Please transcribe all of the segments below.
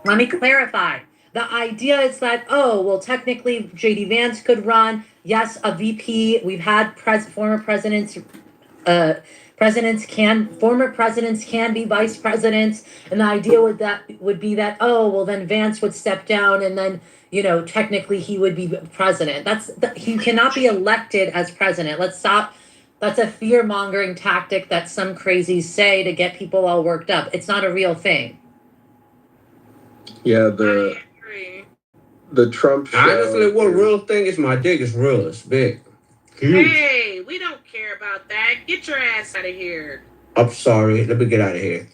Let me clarify. The idea is that, oh, well, technically JD Vance could run. Yes, a VP. We've had former presidents, uh, former presidents can be vice presidents, and the idea would be that, oh, well, then Vance would step down, and then technically he would be president. He cannot be elected as president. Let's stop. That's a fear mongering tactic that some crazies say to get people all worked up. It's not a real thing. Yeah, the Trump show. Honestly, what real thing is? My dick is real. It's big. Huge. Hey, we don't care about that. Get your ass out of here. I'm sorry. Let me get out of here.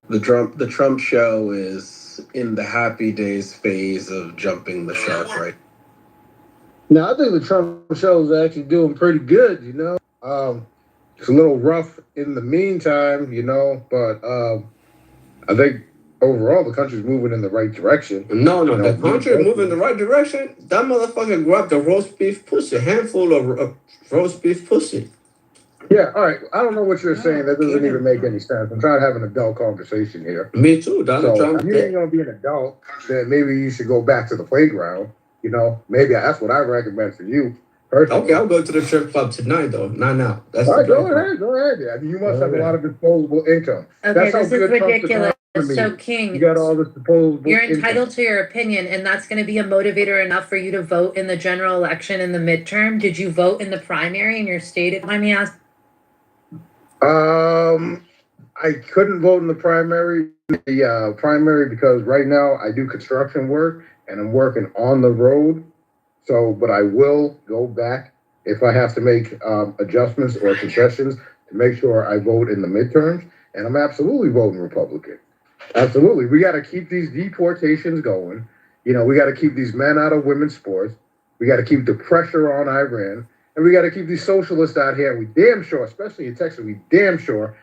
The Trump show is in the happy days phase of jumping the shark right. Now, I think the Trump show is actually doing pretty good, It's a little rough in the meantime, but I think overall the country's moving in the right direction. No, the country is moving in the right direction. That motherfucker grabbed a roast beef pussy, a handful of roast beef pussy. Yeah, all right. I don't know what you're saying. That doesn't even make any sense. I'm trying to have an adult conversation here. Me too. Donald Trump. If you ain't going to be an adult, then maybe you should go back to the playground. Maybe that's what I recommend for you. Personally. Okay, I'll go to the strip club tonight, though. Not now. That's all right, go ahead. You must have a lot of disposable income. Okay, that's this is ridiculous. So, King, you got all this disposable you're entitled income. to your opinion, and that's going to be a motivator enough for you to vote in the general election in the midterm. Did you vote in the primary in your state? If let me ask. I couldn't vote in the primary. Primary because right now I do construction work and I'm working on the road. But I will go back if I have to make adjustments or concessions to make sure I vote in the midterms. And I'm absolutely voting Republican. Absolutely. We got to keep these deportations going. We got to keep these men out of women's sports. We got to keep the pressure on Iran. And we got to keep these socialists out here. We damn sure, especially in Texas, we damn sure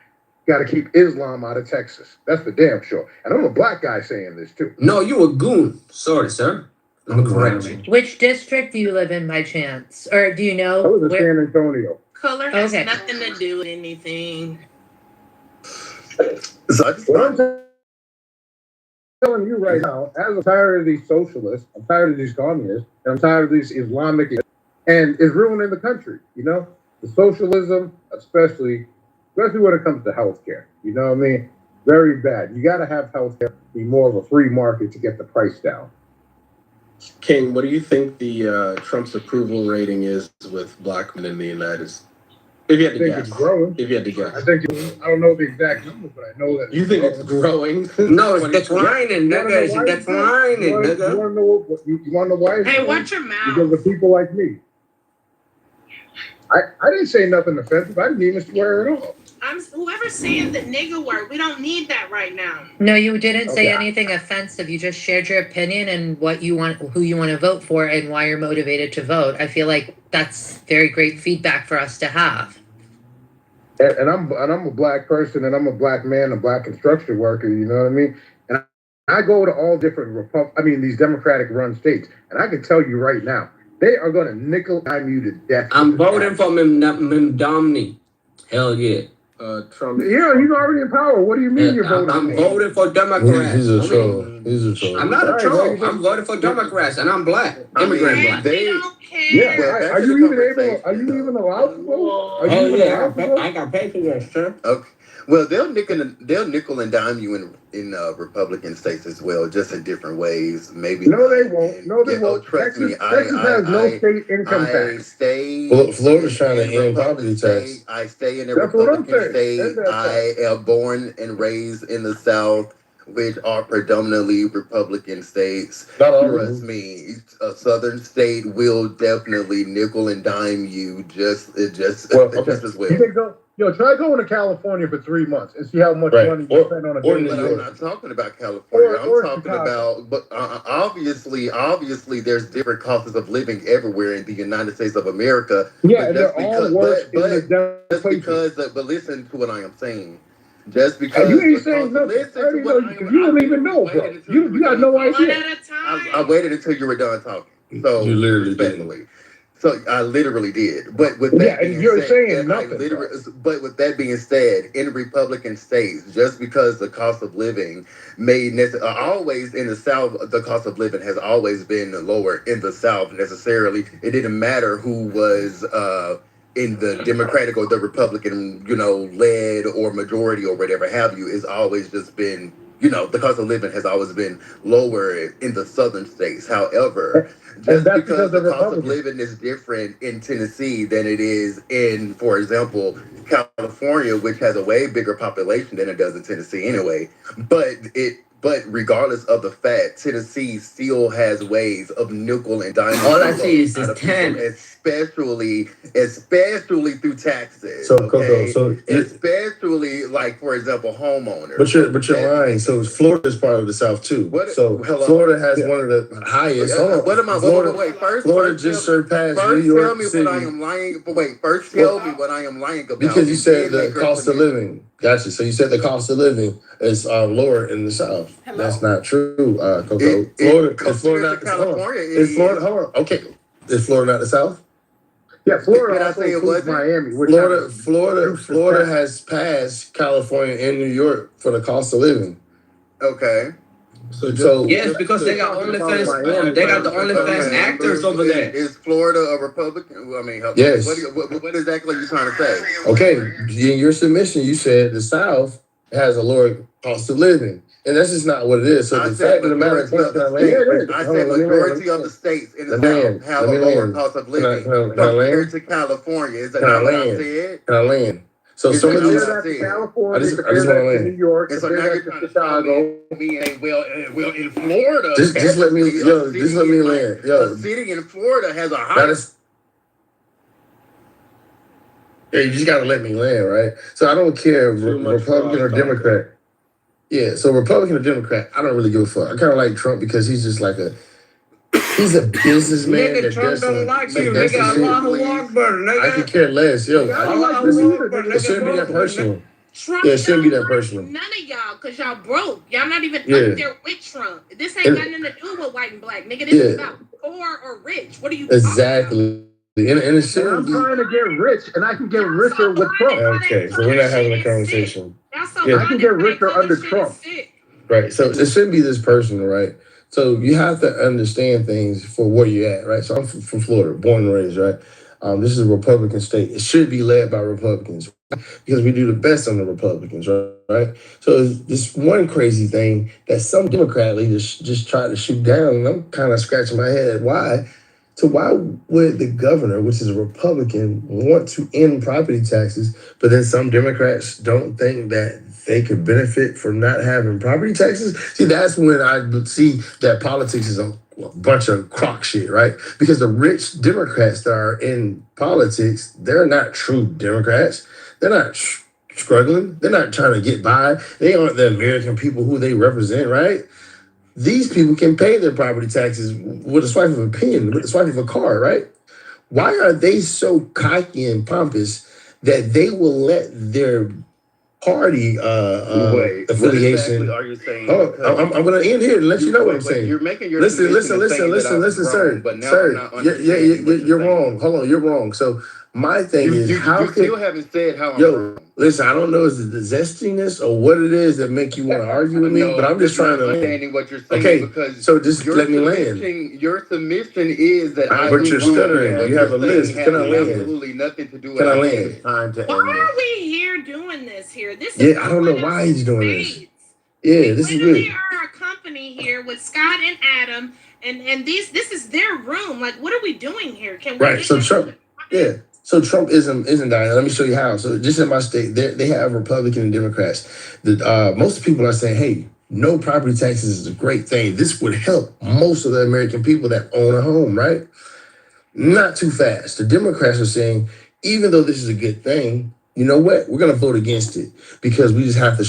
got to keep Islam out of Texas. That's for damn sure. And I'm a black guy saying this, too. No, you a goon. Sorry, sir. I'm correct you. Which district do you live in by chance? Or do you know? I was in San Antonio. Color has nothing to do with anything. What I'm telling you right now, as I'm tired of these socialists, I'm tired of these communists, and I'm tired of these Islamic, and it's ruining the country, The socialism, especially when it comes to healthcare, Very bad. You got to have healthcare be more of a free market to get the price down. King, what do you think the Trump's approval rating is with black men in the United States? If you had to guess. It's growing. If you had to guess. I don't know the exact number, but I know that. You think it's growing? No, it's declining, nigga. It's declining, nigga. You want to know why? Hey, watch your mouth. Because of people like me. I didn't say nothing offensive. I didn't even swear at all. Whoever's saying the nigga word, we don't need that right now. No, you didn't say anything offensive. You just shared your opinion and what you want, who you want to vote for, and why you're motivated to vote. I feel like that's very great feedback for us to have. And I'm a black person, and I'm a black man, a black construction worker. You know what I mean? And I go to all different these Democratic-run states, and I can tell you right now, they are going to nickel and dime you to death. I'm voting for Mimdomni. Hell yeah. Trump. Yeah, he's already in power. What do you mean you're voting? I'm voting for Democrats. He's a troll. I'm not a troll. I'm voting for Democrats, and I'm black. Immigrant black. They don't care. Yeah. Are you even allowed to vote? I got paid for that, sir. Okay. Well, they'll nickel and dime you in Republican states as well, just in different ways. Maybe no, they won't. No, they won't. Trust me, Texas has no state income tax. Florida's trying to end property tax. I stay in a Republican state. I am born and raised in the South, which are predominantly Republican states. Trust me, a Southern state will definitely nickel and dime you just as well. Try going to California for 3 months and see how much money you spend on a day. I'm not talking about California. I'm talking about, but obviously, there's different costs of living everywhere in the United States of America. Yeah, and they're all worse but listen to what I am saying. Just because you ain't saying nothing. You don't even know, bro. You got no idea. One at a time. I waited until you were done talking. So you literally respectfully. So I literally did. But with that Yeah, and being you're said, saying and I nothing. literally, but with that being said, in Republican states, just because the cost of living always in the South, the cost of living has always been lower in the South necessarily. It didn't matter who was in the Democratic or the Republican, led or majority or whatever have you. It's always just been, the cost of living has always been lower in the southern states. However, just that's because because the of cost of Republicans. living is different in Tennessee than it is in, for example, California, which has a way bigger population than it does in Tennessee anyway. But regardless of the fact, Tennessee still has ways of nickel and diming All I see is out this of people, 10. especially through taxes. So Coco, Okay, so especially like for example, homeowners. but you're lying. So Florida is part of the South too. So Hello? Florida has one of the highest. What am I? Florida, Wait. Florida just surpassed New First, York tell me City. what I am lying. But wait, first tell me what I am lying about. Because you said Then the make your cost of explanation. living. Gotcha. So you said the cost of living is lower in the South. That's not true, Coco. Florida is Florida not California? Is Florida? Hold on. Okay. Is Florida not the South? Yeah, Florida Did I also say it includes wasn't? Miami. which Florida has passed California and New York for the cost of living. Okay. So Yes, because they got OnlyFans. They got the OnlyFans actors over there. Is Florida a Republican? Well, I mean, Yes. What exactly are you trying to say? Okay, in your submission, you said the South has a lower cost of living, and that's just not what it is. So I the said fact of the matter is, I said majority of the states in the South have a lower cost of living compared to California. Is that not what I said? Can I land? So Is some of that these, not what I said? California, I just compare wanna that to land. New York, And so compare now that you're to trying to Chicago. tell me, well, in Florida, just let me, just let me land, a city in Florida has a That higher. is, yeah, you just gotta let me land, right? So I don't care if Republican or Democrat. Yeah, so Republican or Democrat, I don't really give a fuck. I kind of like Trump because he's just like he's a businessman. Nigga, that Trump does don't some- like you, that's the nigga. shit. Allahu Akbar, nigga. I could care less, yo. Allahu Listen, Akbar, it shouldn't be that nigga. personal. Trump Yeah, it shouldn't be don't that like personal. none of y'all because y'all broke. Y'all not even Yeah. up there with Trump. This ain't And- got nothing to do with white and black, nigga. This is Yeah. about poor or rich. What are you talking Exactly. And it And shouldn't I'm be. trying to get rich, and I can get richer with Trump. Okay, so we're not having a conversation. about? Y'all so Yeah. I can get richer under Trump. Right. So it shouldn't be this personal, right? So you have to understand things for where you're at, right? So I'm from Florida, born and raised, right? This is a Republican state. It should be led by Republicans because we do the best on the Republicans, right? So it's this one crazy thing that some Democrat leaders just try to shoot down, and I'm kind of scratching my head. Why? So why would the governor, which is a Republican, want to end property taxes, but then some Democrats don't think that they could benefit from not having property taxes? See, that's when I see that politics is a bunch of crock shit, right? Because the rich Democrats that are in politics, they're not true Democrats. They're not struggling. They're not trying to get by. They aren't the American people who they represent, right? These people can pay their property taxes with a swipe of a pen, with a swipe of a card, right? Why are they so cocky and pompous that they will let their party affiliation? What exactly are you saying? Oh, I'm going to end here and let you know what I'm saying. You're making your Listen, submission sir. but now Sir, I'm not understanding what you're you're saying. wrong. Hold on, you're wrong. So my thing is, how you can still haven't said how I'm yo? wrong. Listen, I don't know is it the zestiness or what it is that make you want to argue with me, No, but I'm just trying to land. understanding what you're saying. Okay, because so just let me land. Your submission is that I But do you're wrong, stuttering. and what You have you're a list. saying Can I has land? absolutely nothing to do with Can I what land? said. Time to Why end are we here doing this here? This is Yeah, I don't know why he's doing this. spades. Yeah, We this is literally weird. are a company here with Scott and Adam, and this is their room. Like, what are we doing here? Can we Right. get So into Trump. it? Yeah. So Trumpism isn't dying. Let me show you how. So just in my state, they have Republican and Democrats. Most people are saying, hey, no property taxes is a great thing. This would help most of the American people that own a home, right? Not too fast. The Democrats are saying, even though this is a good thing, you know what? We're going to vote against it because we just have to.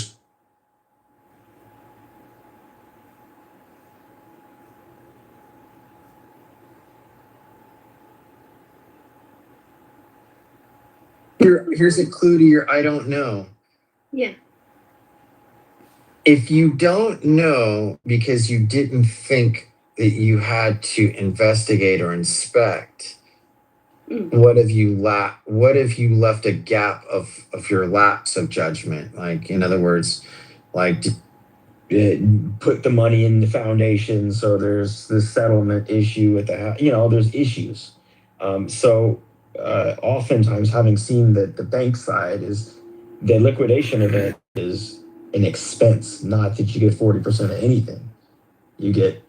Here's a clue to your I don't know. Yeah. If you don't know because you didn't think that you had to investigate or inspect, What if you left a gap of your lapse of judgment? Like, in other words, like put the money in the foundation, so there's this settlement issue with the there's issues. Oftentimes, having seen that the bank side is the liquidation event is an expense, not that you get 40% of anything. You get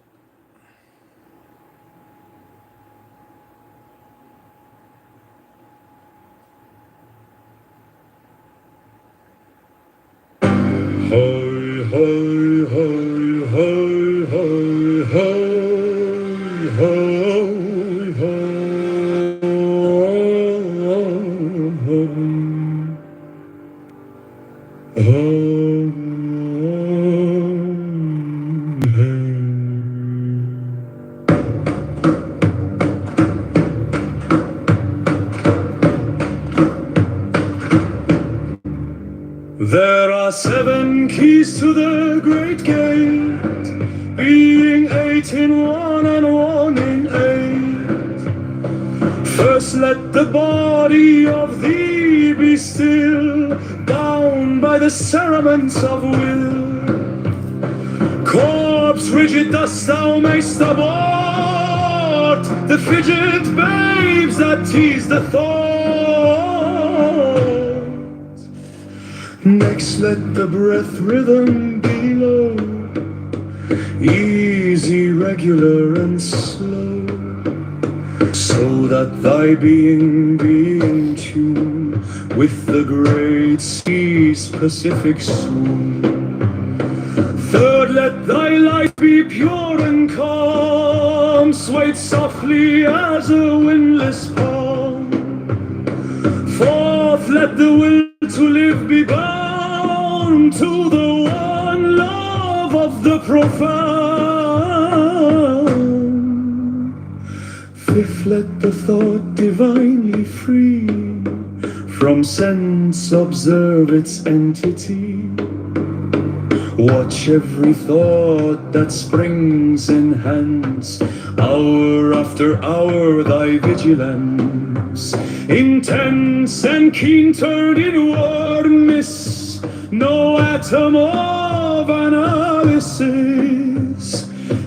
There are 7 keys to the great gate, being 8 in one and one in 8. First let the body of thee be still, bound by the cerements of will. Corpse rigid thus thou mayst abort the fidget babes that tease the thought. Next let the breath rhythm be low, easy, regular and slow, so that thy being be in tune with the great sea's Pacific swoon. Third, let thy life be pure and calm, swayed softly as a windless palm. Fourth, let the will to live be bound to the one love of the profound. Fifth, let the thought divinely free from sense observe its entity. Watch every thought that springs, enhance hour after hour thy vigilance. Intense and keen turned inward, miss no atom of analysis.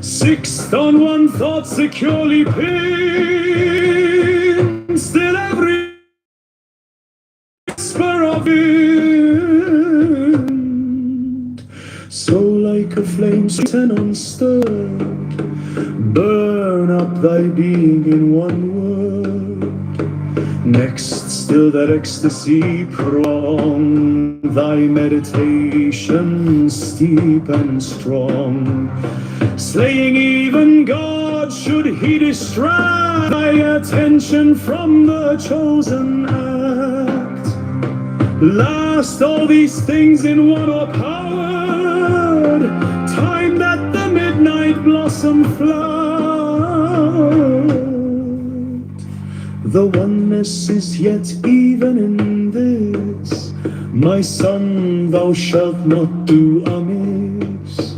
Sixth, on one thought securely pinned, still every whisper of wind. So like a flame sweet and unstirred, burn up thy being in one word. Next, still that ecstasy prolong, thy meditation steep and strong. Slaying even God should he distract thy attention from the chosen act. Last, all these things in one are powered, time that the midnight blossom flowered. The oneness is yet even in this, my son, thou shalt not do amiss.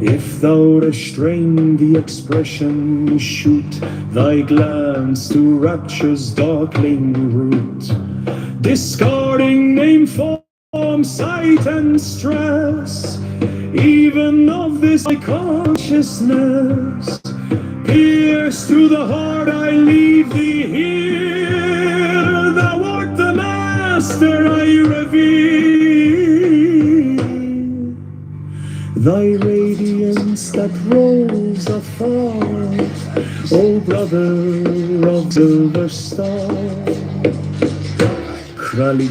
If thou restrain the expression, shoot thy glance to rapture's darkling root. Discarding name, form, sight, and stress, even of this my consciousness. Pierce through the heart, I leave thee here. Thou art the master I revere. Thy radiance that rolls afar, O brother of silver star. Krali,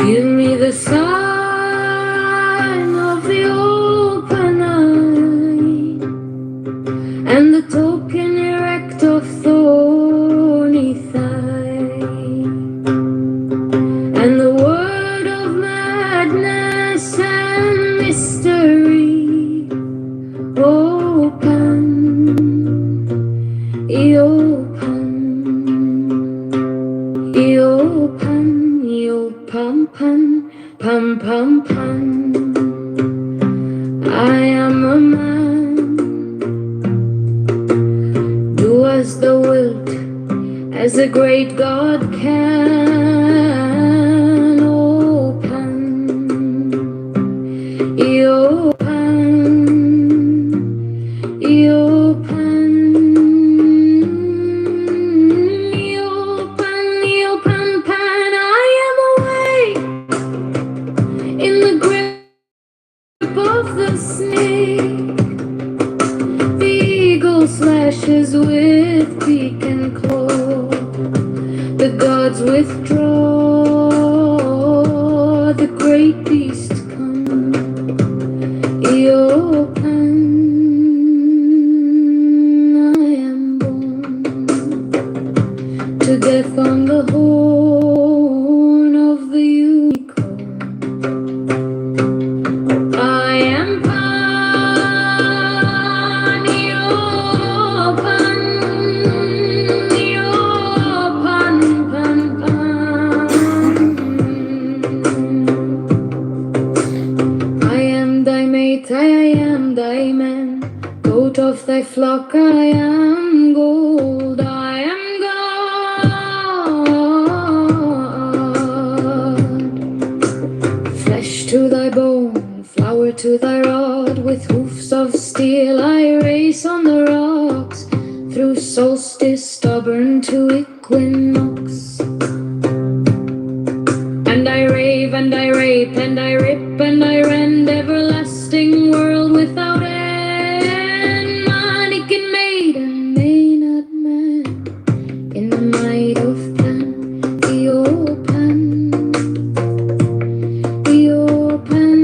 Give me the sign of the open eye and the token erect of thorny thigh and the word of madness and mystery. Open, open, open, pum pum, pum pum pum. I am a man, do as thou wilt, as a great God can. Open, open, open, pan. I am awake in the grip of the snake. The eagle slashes with beak and claw. The gods withdraw. The great beast comes. Open, I am born to death on the horn of the unicorn. I am Pan, Pan, Pan, Pan. I am thy mate, I am thy man, goat of thy flock, I am gold, I am God. Flesh to thy bone, flower to thy rod, with hoofs of steel I race on the rocks, through solstice stubborn to equinox. And I rave and I rape and I rip and I rend, everlasting world without end. Mannequin maiden, maynard man, in the might of Pan, the open, Pan, the open.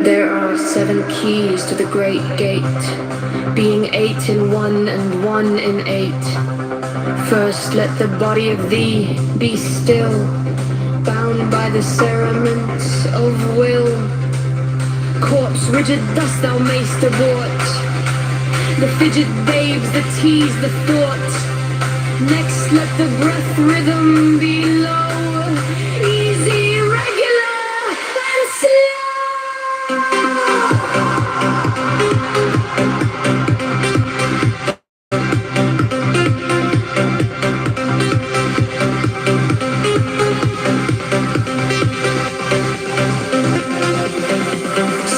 There are 7 keys to the great gate, being 8 in 1 and 1 in 8. First let the body of thee be still, bound by the cerements of will. Corpse rigid thus thou mayst abort the fidget babes that tease the thought. Next let the breath rhythm be low, easy, regular, and slow.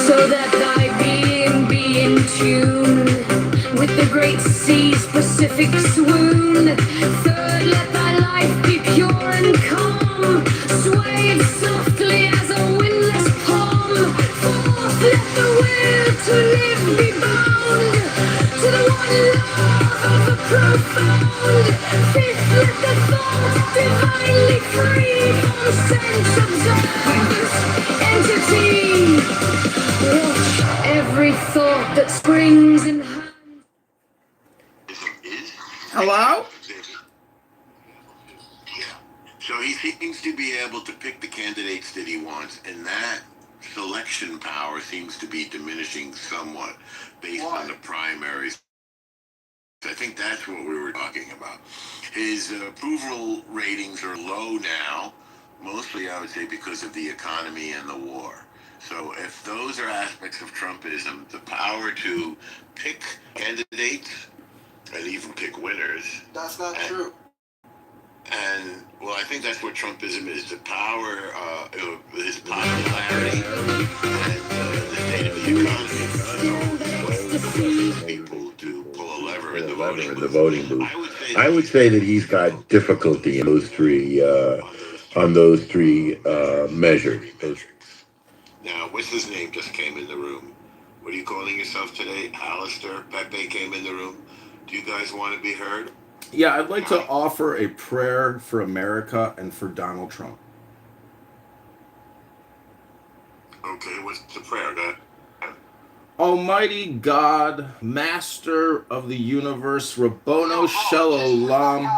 So that thy being be in tune with the great sea's Pacific swoon. Third, let thy life be pure and calm, swayed softly as a windless palm. Fourth, let the will to live be bound to the one love of the profound. Fifth, let the thought divinely free from sense observance entity. Watch every thought that springs in hand. Hello? So he's seems to be able to pick the candidates that he wants, and that selection power seems to be diminishing somewhat based on the primaries. I think that's what we were talking about. His approval ratings are low now, mostly I would say because of the economy and the war. So if those are aspects of Trumpism, the power to pick candidates and even pick winners. That's not true. And well, I think that's what Trumpism is: the power, his popularity, and the state of the economy. People to pull a lever in the voting booth. I would say that he's got difficulty in on those three measures. Now, what's his name just came in the room? What are you calling yourself today? Alistair? Pepe came in the room. Do you guys want to be heard? Yeah, I'd like to offer a prayer for America and for Donald Trump. Okay, what's the prayer, guy? Almighty God, Master of the universe, Rabbono Shel Olam,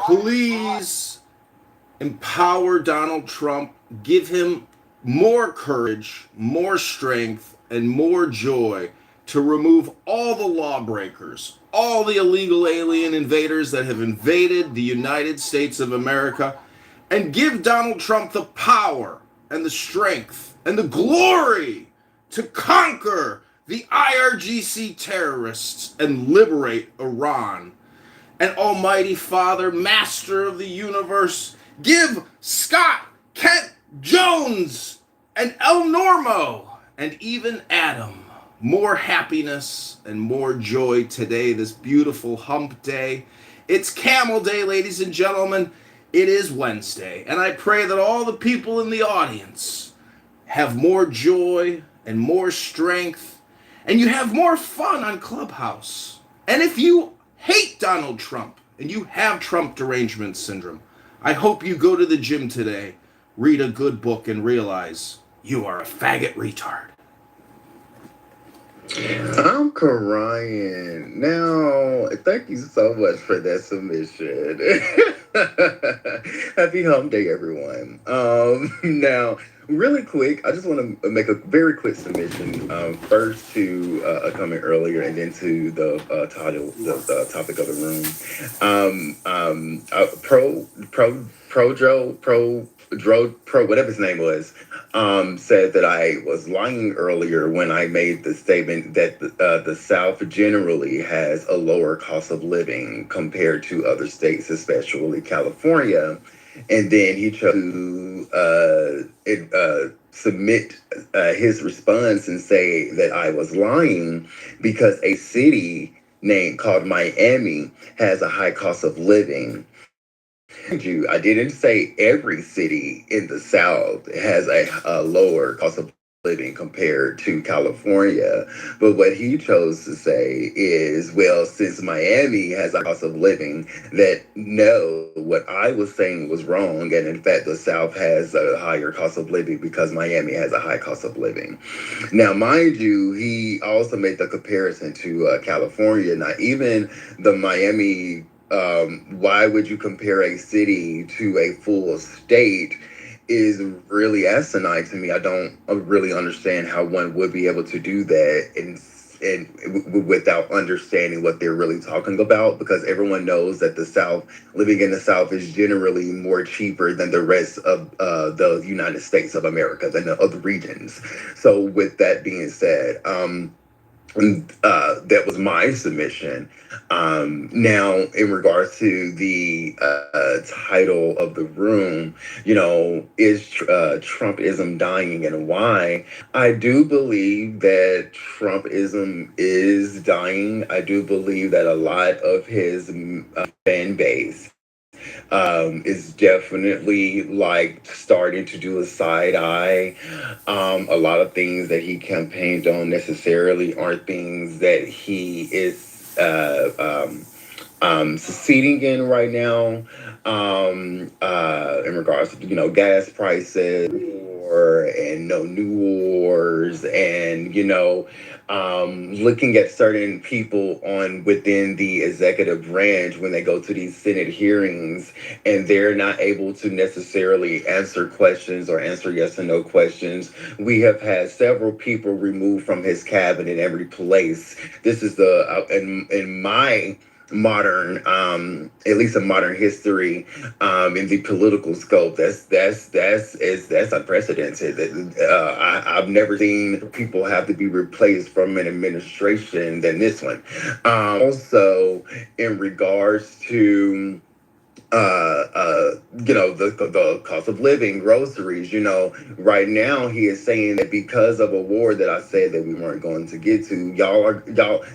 please empower Donald Trump, give him more courage, more strength, and more joy to remove all the lawbreakers, all the illegal alien invaders that have invaded the United States of America, and give Donald Trump the power and the strength and the glory to conquer the IRGC terrorists and liberate Iran. And Almighty Father, Master of the universe, give Scott, Kent, Jones, and El Normo, and even Adam more happiness and more joy today, this beautiful hump day. It's Camel Day, ladies and gentlemen. It is Wednesday, and I pray that all the people in the audience have more joy and more strength, and you have more fun on Clubhouse. And if you hate Donald Trump and you have Trump derangement syndrome, I hope you go to the gym today, read a good book, and realize you are a faggot retard. I'm crying. Now, thank you so much for that submission. Happy hump day, everyone. Now, really quick, I just want to make a very quick submission. First to a comment earlier, and then to the title, the topic of the room. Whatever his name was, said that I was lying earlier when I made the statement that the South generally has a lower cost of living compared to other states, especially California. And then he chose to submit his response and say that I was lying because a city called Miami has a high cost of living. I didn't say every city in the South has a lower cost of living compared to California. But what he chose to say is, well, since Miami has a cost of living, that no, what I was saying was wrong. And in fact, the South has a higher cost of living because Miami has a high cost of living. Now, mind you, he also made the comparison to California. Now, even the Miami, why would you compare a city to a full state, is really asinine to me. I don't really understand how one would be able to do that and without understanding what they're really talking about, because everyone knows that the South, living in the South, is generally more cheaper than the rest of the United States of America, than the other regions. So with that being said, that was my submission. Now, in regards to the title of the room, is Trumpism dying and why? I do believe that Trumpism is dying. I do believe that a lot of his fan base is definitely like starting to do a side eye. A lot of things that he campaigned on necessarily aren't things that he is succeeding in right now, in regards to gas prices war and no new wars, and looking at certain people on within the executive branch when they go to these Senate hearings and they're not able to necessarily answer questions or answer yes or no questions. We have had several people removed from his cabinet in every place. This is in my modern, at least in modern history, in the political scope, that's unprecedented. I've never seen people have to be replaced from an administration than this one. Also, in regards to the cost of living, groceries, right now he is saying that because of a war that I said that we weren't going to get to,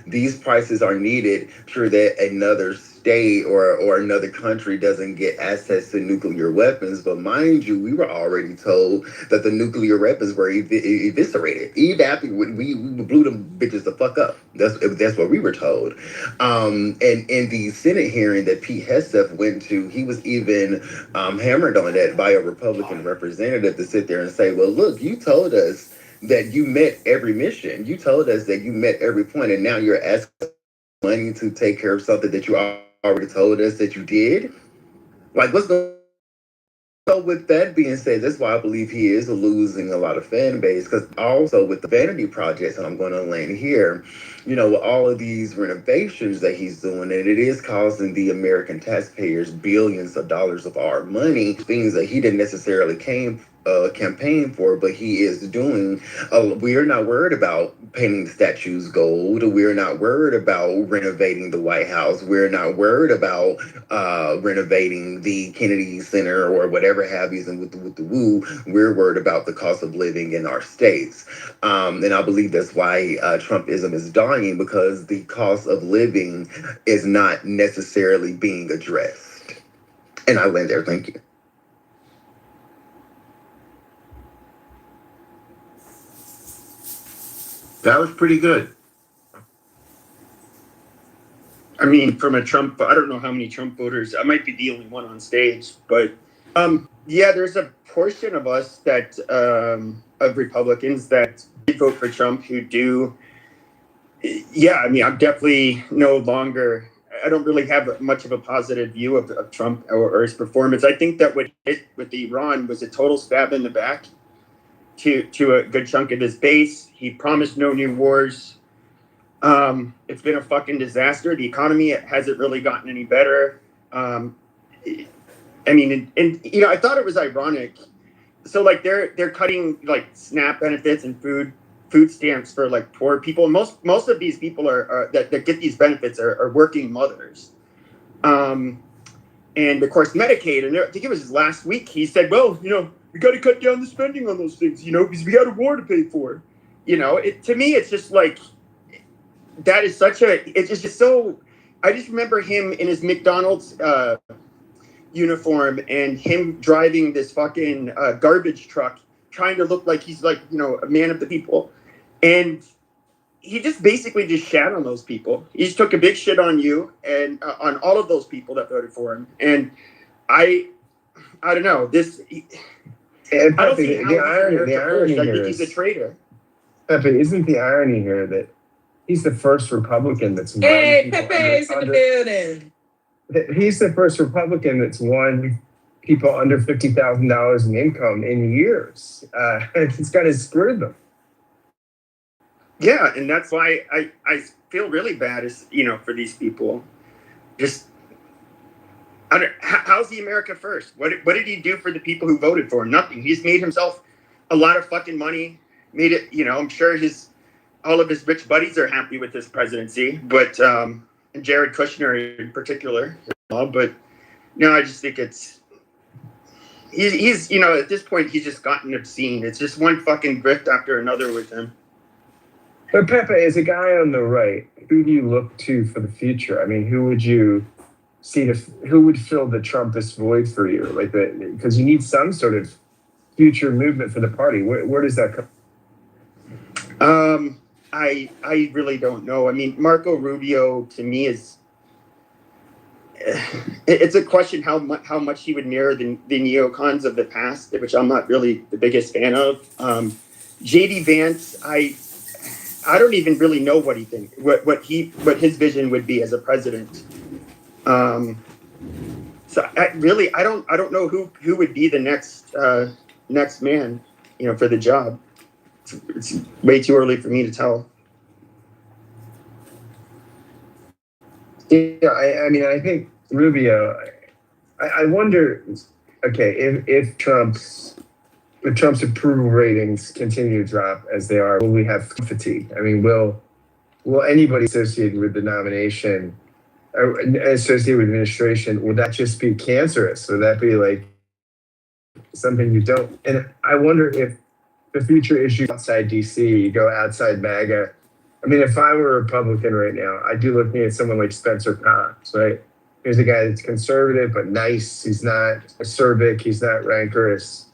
these prices are needed sure that another state or another country doesn't get access to nuclear weapons. But mind you, we were already told that the nuclear weapons were eviscerated. We blew them bitches the fuck up. That's what we were told. And in the Senate hearing that Pete Hegseth went to, he was even hammered on that by a Republican representative to sit there and say, well, look, you told us that you met every mission. You told us that you met every point, and now you're asking money to take care of something that you already told us that you did? Like, what's going on? So with that being said, that's why I believe he is losing a lot of fan base, because also with the vanity projects, and I'm going to land here, with all of these renovations that he's doing, and it is costing the American taxpayers billions of dollars of our money, things that he didn't necessarily campaign for, but he is doing. We are not worried about painting the statues gold. We're not worried about renovating the White House. We're not worried about renovating the Kennedy Center or whatever have you, and with the woo. We're worried about the cost of living in our states. And I believe that's why Trumpism is dying, because the cost of living is not necessarily being addressed. And I land there. Thank you. That was pretty good. I mean, from a Trump, I don't know how many Trump voters, I might be the only one on stage, but yeah, there's a portion of us that, of Republicans that vote for Trump who do. Yeah, I mean, I'm definitely no longer, I don't really have much of a positive view of Trump or his performance. I think that what hit with Iran was a total stab in the back to a good chunk of his base. He promised no new wars. It's been a fucking disaster. The economy hasn't really gotten any better. I mean, and I thought it was ironic. So like they're cutting like SNAP benefits and food stamps for like poor people. Most of these people are that get these benefits are working mothers. And of course Medicaid. And I think it was last week he said, well, we got to cut down the spending on those things, because we got a war to pay for. To me, it's just like, that is it's just so, I just remember him in his McDonald's uniform and him driving this fucking garbage truck, trying to look like he's like, a man of the people. And he just basically just shat on those people. He just took a big shit on you and on all of those people that voted for him. And I don't know, I don't see the irony I here think he's a traitor. Pepe, isn't the irony here that he's the first Republican that's won? Hey, Pepe's in the building. He's the first Republican that's won people under $50,000 in income in years. It's kind of screwed them. Yeah, and that's why I feel really bad, for these people. Just, how's the America first? What did he do for the people who voted for him? Nothing. He's made himself a lot of fucking money. Made it, I'm sure all of his rich buddies are happy with his presidency, but and Jared Kushner in particular. But no, I just think he's at this point he's just gotten obscene. It's just one fucking grift after another with him. But Pepe, as a guy on the right, who do you look to for the future? I mean, who would you see who would fill the Trumpist void for you? Like because you need some sort of future movement for the party. Where does that come? I really don't know. I mean, Marco Rubio to me is, it's a question how much he would mirror the neocons of the past, which I'm not really the biggest fan of. JD Vance, I don't even really know what he thinks, what his vision would be as a president. So I don't know who would be the next man, for the job. It's way too early for me to tell. Yeah, I mean, I think Rubio. I wonder. Okay, if Trump's approval ratings continue to drop as they are, will we have fatigue? I mean, will anybody associated with the nomination or associated with administration, will that just be cancerous? Will that be like something you don't? And I wonder if the future issue outside DC, you go outside MAGA. I mean, if I were a Republican right now, I'd be looking at someone like Spencer Cox, right? Here's a guy that's conservative but nice. He's not acerbic. He's not rancorous.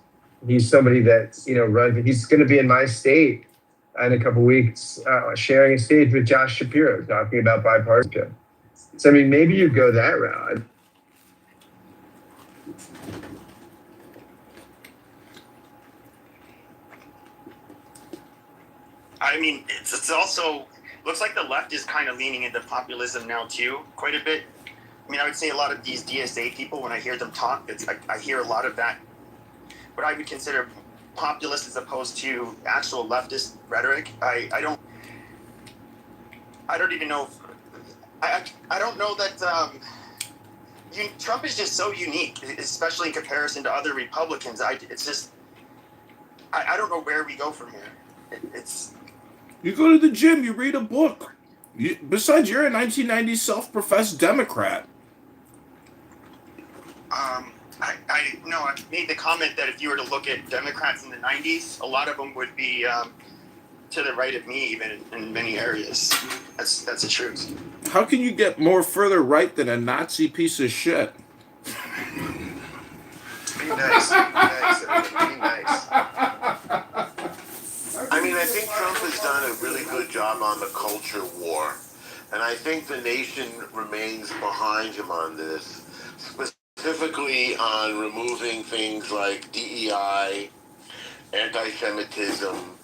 He's somebody that's, he's going to be in my state in a couple of weeks, sharing a stage with Josh Shapiro, talking about bipartisanship. So, I mean, maybe you go that route. I mean, it's also looks like the left is kind of leaning into populism now too, quite a bit. I mean, I would say a lot of these DSA people, when I hear them talk, it's I hear a lot of that, what I would consider populist as opposed to actual leftist rhetoric. I don't even know. I don't know that. Trump is just so unique, especially in comparison to other Republicans. It's just I don't know where we go from here. You go to the gym, you read a book. Besides, you're a 1990s self-professed Democrat. I made the comment that if you were to look at Democrats in the 90s, a lot of them would be to the right of me, even in many areas. That's the truth. How can you get more further right than a Nazi piece of shit? Be nice. Be nice. I mean, I think Trump has done a really good job on the culture war. And I think the nation remains behind him on this, specifically on removing things like DEI, anti-Semitism,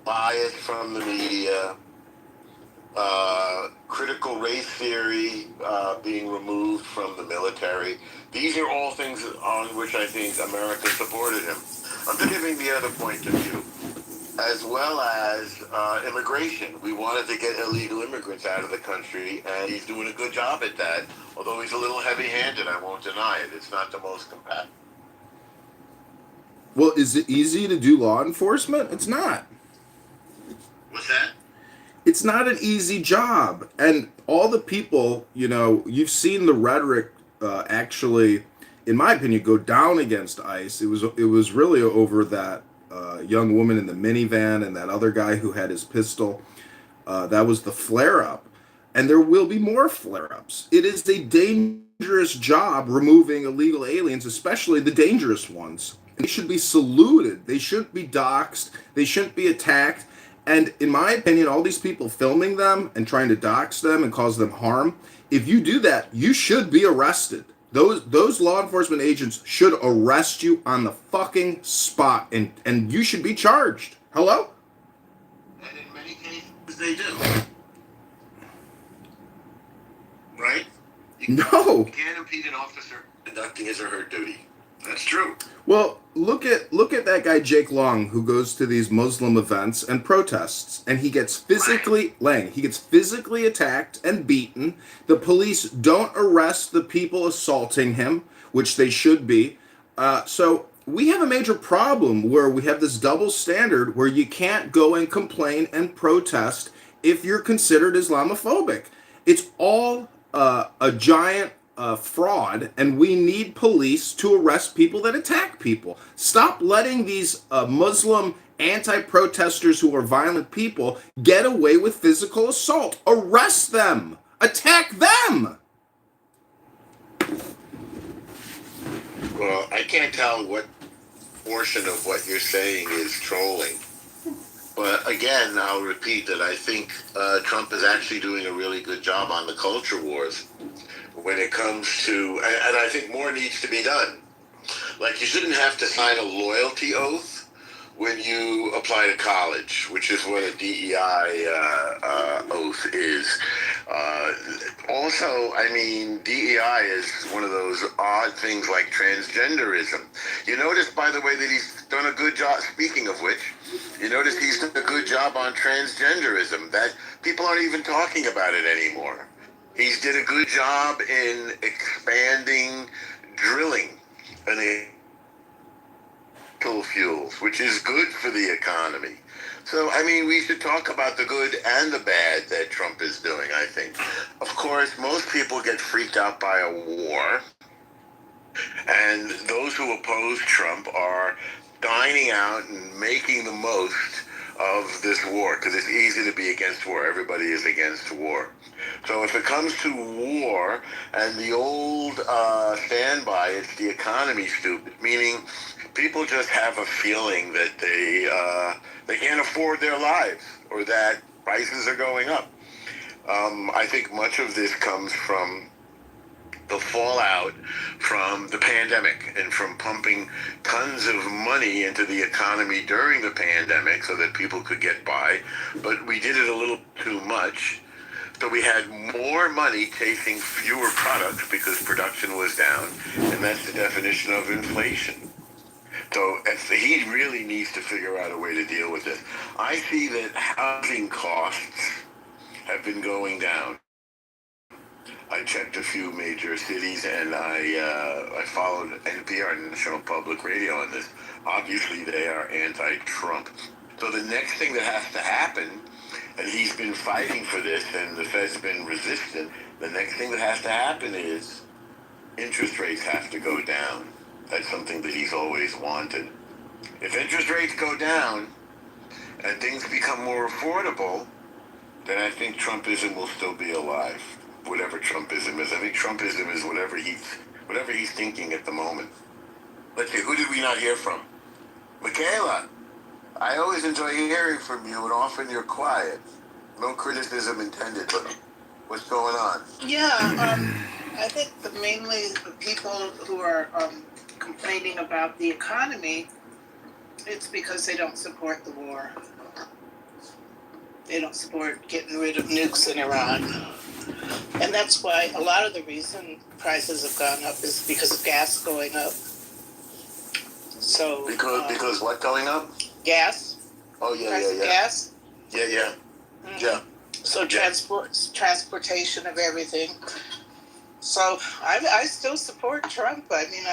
bias from the media, critical race theory being removed from the military. These are all things on which I think America supported him. I'm giving the other point of view, as well as immigration. We wanted to get illegal immigrants out of the country, and he's doing a good job at that, although he's a little heavy-handed, I won't deny it. It's not the most compatible. Well, is it easy to do law enforcement? It's not. What's that? It's not an easy job. And all the people, you've seen the rhetoric actually, in my opinion, go down against ICE. It was really over that young woman in the minivan and that other guy who had his pistol. That was the flare-up. And there will be more flare-ups. It is a dangerous job removing illegal aliens, especially the dangerous ones. They should be saluted. They shouldn't be doxxed. They shouldn't be attacked. And in my opinion, all these people filming them and trying to dox them and cause them harm, if you do that, you should be arrested. Those law enforcement agents should arrest you on the fucking spot, and you should be charged. Hello? And in many cases, they do. Right? No. You can't impede an officer conducting his or her duty. That's true. Well, look at that guy Jake Long, who goes to these Muslim events and protests, and he gets physically attacked and beaten. The police don't arrest the people assaulting him, which they should be. So we have a major problem where we have this double standard where you can't go and complain and protest if you're considered Islamophobic. It's all a giant fraud, and we need police to arrest people that attack people. Stop letting these Muslim anti-protesters who are violent people get away with physical assault. Arrest them. Attack them. Well, I can't tell what portion of what you're saying is trolling. But again, I'll repeat that I think Trump is actually doing a really good job on the culture wars. when it comes to, and I think more needs to be done. Like, you shouldn't have to sign a loyalty oath when you apply to college, which is what a DEI oath is. Also, I mean, DEI is one of those odd things like transgenderism. You notice, by the way, that he's done a good job, speaking of which, you notice he's done a good job on transgenderism, that people aren't even talking about it anymore. He's did a good job in expanding drilling and fuels, which is good for the economy. So, I mean, we should talk about the good and the bad that Trump is doing, I think. Of course, most people get freaked out by a war, and those who oppose Trump are dining out and making the most of this war, because it's easy to be against war. Everybody is against war. So if it comes to war and the old standby, it's the economy, stupid, meaning people just have a feeling that they can't afford their lives or that prices are going up. I think much of this comes from the fallout from the pandemic and from pumping tons of money into the economy during the pandemic so that people could get by. But we did it a little too much. So we had more money chasing fewer products because production was down, and that's the definition of inflation. So he really needs to figure out a way to deal with this. I see that housing costs have been going down. I checked a few major cities, and I followed NPR, National Public Radio, on this. Obviously, they are anti-Trump. So the next thing that has to happen, and he's been fighting for this, and the Fed's been resistant, the next thing that has to happen is interest rates have to go down. That's something that he's always wanted. If interest rates go down and things become more affordable, then I think Trumpism will still be alive. Whatever Trumpism is. I think Trumpism is whatever he's thinking at the moment. Let's see, who did we not hear from? Michaela, I always enjoy hearing from you, and often you're quiet. No criticism intended, but what's going on? Yeah, I think that mainly the people who are complaining about the economy, it's because they don't support the war. They don't support getting rid of nukes in Iran. And that's why a lot of the reason prices have gone up is because of gas going up. So because what going up? Gas. Oh yeah, Price of gas. Yeah. Mm-hmm. Yeah. So transportation of everything. So I still support Trump. I mean,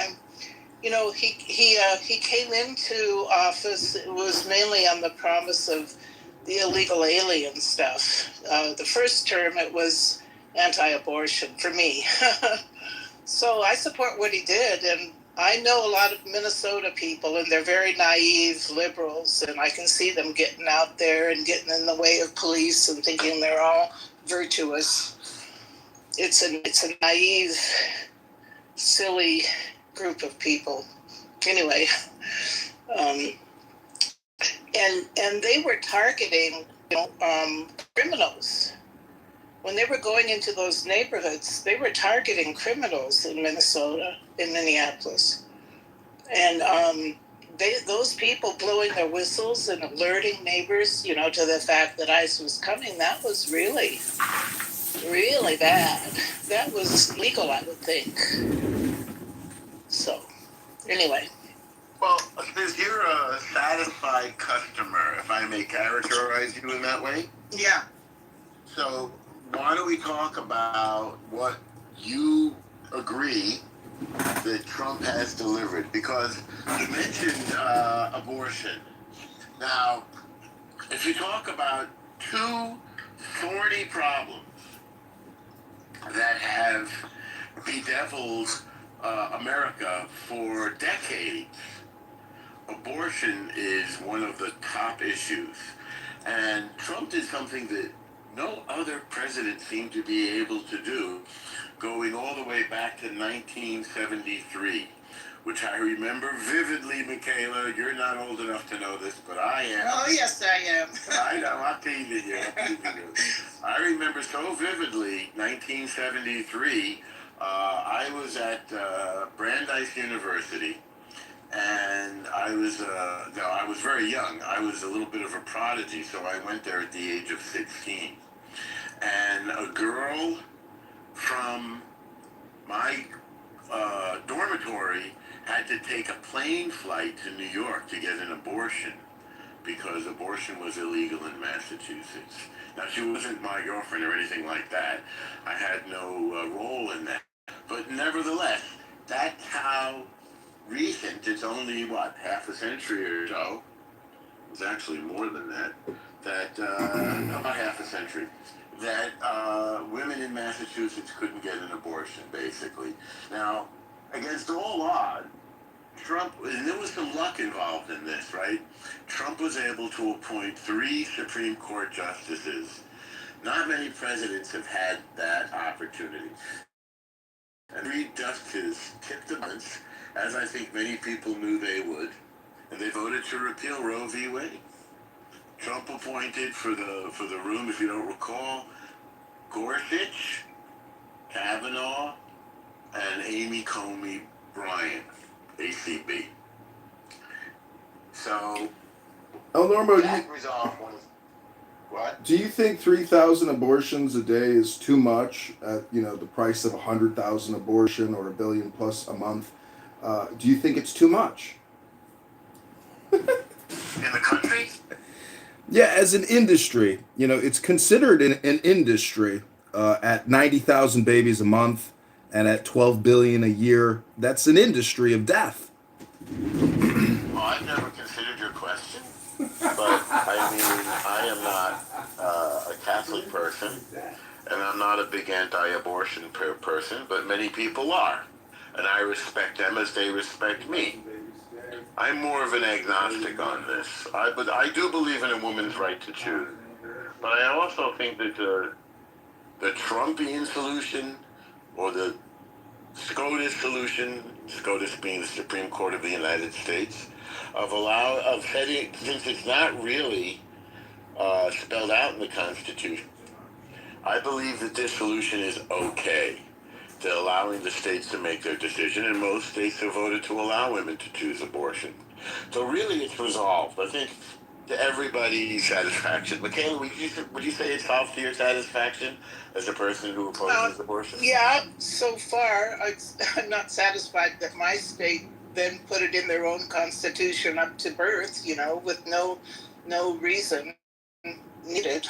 he came into office. It was mainly on the promise of the illegal alien stuff. The first term, it was anti-abortion for me. So I support what he did, and I know a lot of Minnesota people, and they're very naive liberals, and I can see them getting out there and getting in the way of police and thinking they're all virtuous. It's a naive, silly group of people. Anyway, and they were targeting criminals. When they were going into those neighborhoods, they were targeting criminals in Minnesota, in Minneapolis. And those people blowing their whistles and alerting neighbors, to the fact that ICE was coming, that was really, really bad. That was legal, I would think. So, anyway. Well, since you're a satisfied customer, if I may characterize you in that way. Yeah. So, why don't we talk about what you agree that Trump has delivered? Because you mentioned abortion. Now, if you talk about two thorny problems that have bedeviled America for decades, abortion is one of the top issues. And Trump did something that no other president seemed to be able to do, going all the way back to 1973, which I remember vividly, Michaela. You're not old enough to know this, but I am. Oh, yes, I am. I know, I'm teasing you. I remember so vividly 1973, I was at Brandeis University, and I was very young. I was a little bit of a prodigy, so I went there at the age of 16. And a girl from my dormitory had to take a plane flight to New York to get an abortion because abortion was illegal in Massachusetts. Now, she wasn't my girlfriend or anything like that. I had no role in that. But nevertheless, that's how recent, it's only, what, half a century or so. It's actually more than that. About half a century. That women in Massachusetts couldn't get an abortion, basically. Now, against all odds, Trump, and there was some luck involved in this, right? Trump was able to appoint 3 Supreme Court justices. Not many presidents have had that opportunity. And 3 justices tipped the balance, as I think many people knew they would, and they voted to repeal Roe v. Wade. Trump appointed for the room, if you don't recall, Gorsuch, Kavanaugh, and Amy Coney Bryant, ACB. So Norma, that resolved was what? do you think 3,000 abortions a day is too much at the price of 100,000 abortion or $1 billion plus a month? Do you think it's too much? In the country? Yeah, as an industry, it's considered an industry at 90,000 babies a month and at 12 billion a year. That's an industry of death. Well, I've never considered your question, but I mean, I am not a Catholic person, and I'm not a big anti-abortion person, but many people are, and I respect them as they respect me. I'm more of an agnostic on this. But I do believe in a woman's right to choose. But I also think that the Trumpian solution or the SCOTUS solution, SCOTUS being the Supreme Court of the United States, of setting, since it's not really spelled out in the Constitution, I believe that this solution is okay. They're allowing the states to make their decision, and most states have voted to allow women to choose abortion. So really, it's resolved. I think to everybody's satisfaction. Michaela, would you say it's solved to your satisfaction as a person who opposes abortion? Yeah, so far I'm not satisfied that my state then put it in their own constitution up to birth, with no reason needed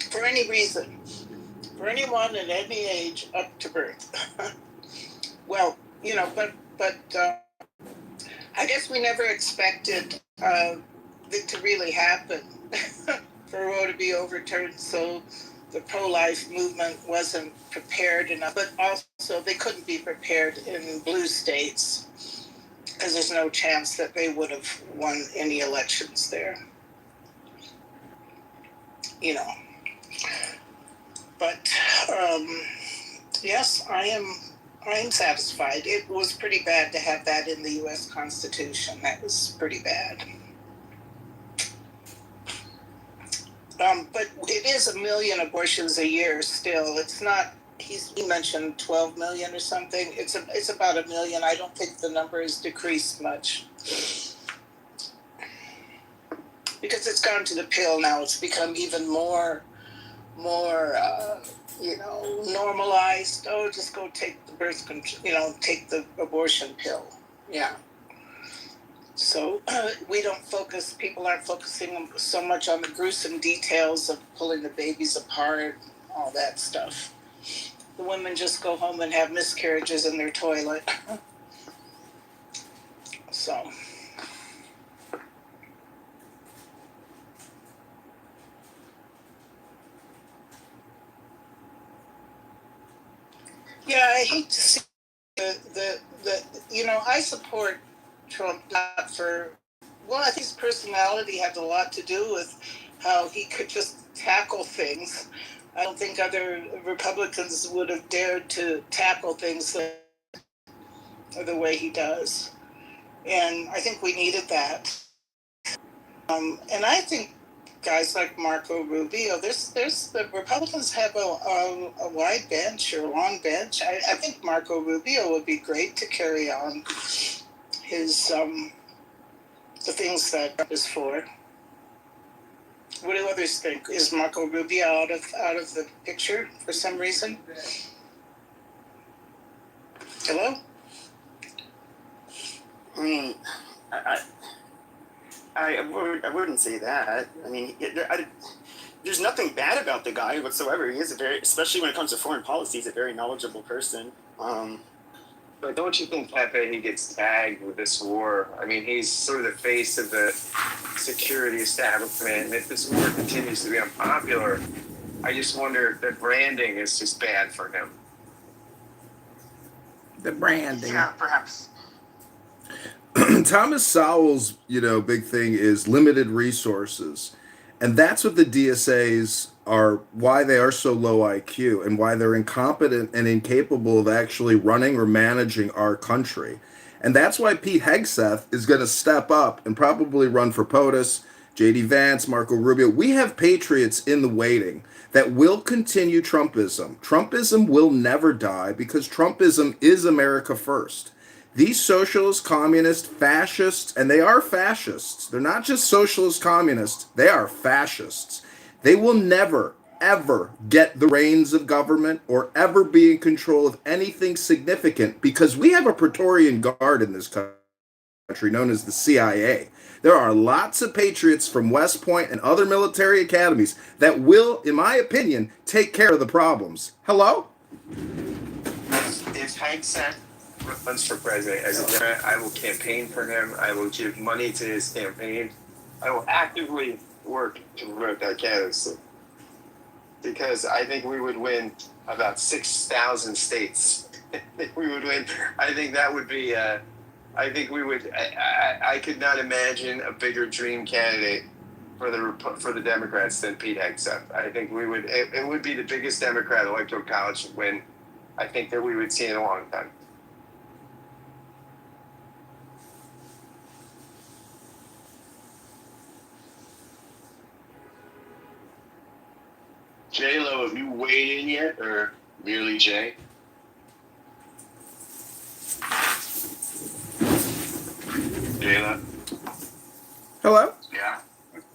for any reason. For anyone at any age up to birth. Well, but I guess we never expected it to really happen for Roe to be overturned. So the pro-life movement wasn't prepared enough, but also they couldn't be prepared in blue states because there's no chance that they would have won any elections there. But yes, I am satisfied. It was pretty bad to have that in the U.S. Constitution. That was pretty bad. But it is 1 million abortions a year still. It's not. He mentioned 12 million or something. It's about 1 million. I don't think the number has decreased much because it's gone to the pill now. It's become even more normalized. Oh, just go take the birth control, take the abortion pill. Yeah. So people aren't focusing so much on the gruesome details of pulling the babies apart, all that stuff. The women just go home and have miscarriages in their toilet. So. Yeah, I hate to see I support Trump not for, I think his personality had a lot to do with how he could just tackle things. I don't think other Republicans would have dared to tackle things the way he does. And I think we needed that. And I think guys like Marco Rubio. There's the Republicans have a wide bench or a long bench. I think Marco Rubio would be great to carry on his the things that Trump is for. What do others think? Is Marco Rubio out of the picture for some reason? Hello? I mean, I wouldn't say that. I mean, there's nothing bad about the guy whatsoever. He is especially when it comes to foreign policy, he's a very knowledgeable person. But don't you think, Pepe, he gets tagged with this war? I mean, he's sort of the face of the security establishment. And if this war continues to be unpopular, I just wonder if the branding is just bad for him. The branding. Yeah, perhaps. Thomas Sowell's, big thing is limited resources. And that's what the DSAs are, why they are so low IQ and why they're incompetent and incapable of actually running or managing our country. And that's why Pete Hegseth is going to step up and probably run for POTUS, J.D. Vance, Marco Rubio. We have patriots in the waiting that will continue Trumpism. Trumpism will never die because Trumpism is America first. These socialist, communist, fascists, and they are fascists. They're not just socialist communists. They are fascists. They will never, ever get the reins of government or ever be in control of anything significant because we have a Praetorian Guard in this country known as the CIA. There are lots of patriots from West Point and other military academies that will, in my opinion, take care of the problems. Hello? If Hegseth runs for president as a Democrat, I will campaign for him. I will give money to his campaign. I will actively work to promote that candidacy because I think we would win about 6,000 states. We would win. I think that would be. I think we would. I could not imagine a bigger dream candidate for the Democrats than Pete Hegseth. I think we would. It would be the biggest Democrat electoral college win I think that we would see in a long time. J-Lo, have you weighed in yet, or merely Jay? J-Lo? Hello? Yeah.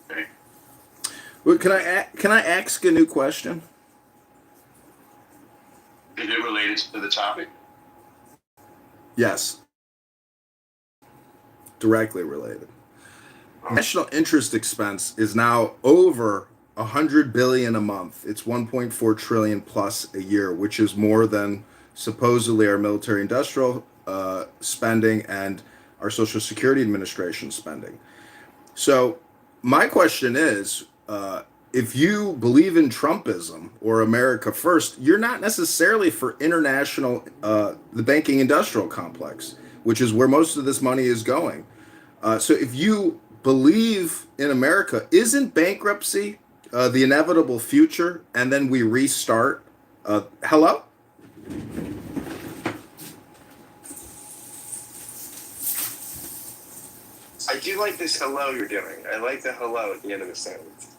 Okay. Well, can I ask a new question? Is it related to the topic? Yes. Directly related. National interest expense is now over $100 billion a month. It's 1.4 trillion plus a year, which is more than supposedly our military industrial spending and our Social Security Administration spending. So my question is, if you believe in Trumpism or America first, you're not necessarily for international, the banking industrial complex, which is where most of this money is going. So if you believe in America, isn't bankruptcy the inevitable future, and then we restart? Hello? I do like this hello you're doing. I like the hello at the end of the sentence.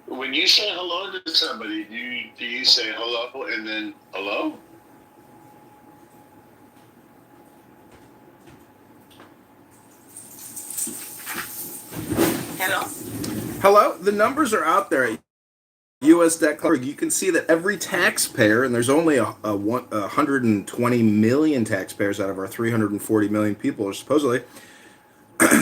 When you say hello to somebody, do you say hello and then hello? Hello? Hello? The numbers are out there. U.S. debt collector, you can see that every taxpayer, and there's only 120 million taxpayers out of our 340 million people, or supposedly,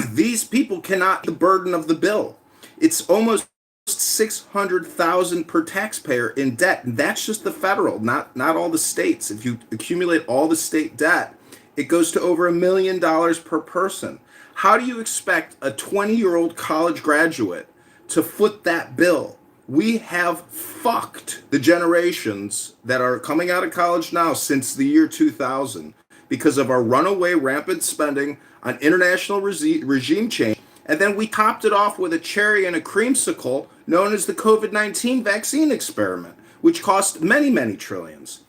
these people cannot the burden of the bill. It's almost 600,000 per taxpayer in debt, and that's just the federal, not all the states. If you accumulate all the state debt, it goes to over $1 million per person. How do you expect a 20-year-old college graduate to foot that bill? We have fucked the generations that are coming out of college now since the year 2000 because of our runaway rampant spending on international regime change. And then we topped it off with a cherry and a creamsicle known as the COVID-19 vaccine experiment, which cost many, many trillions.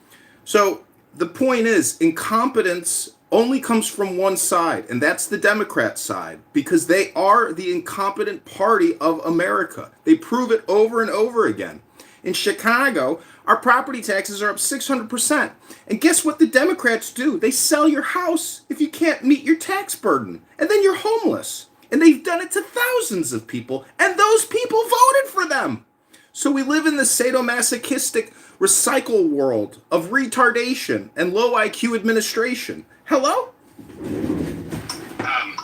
So the point is, incompetence only comes from one side, and that's the Democrat side, because they are the incompetent party of America. They prove it over and over again. In Chicago, our property taxes are up 600%. And guess what the Democrats do? They sell your house if you can't meet your tax burden. And then you're homeless. And they've done it to thousands of people, and those people voted for them. So we live in the sadomasochistic recycle world of retardation and low IQ administration. Hello? I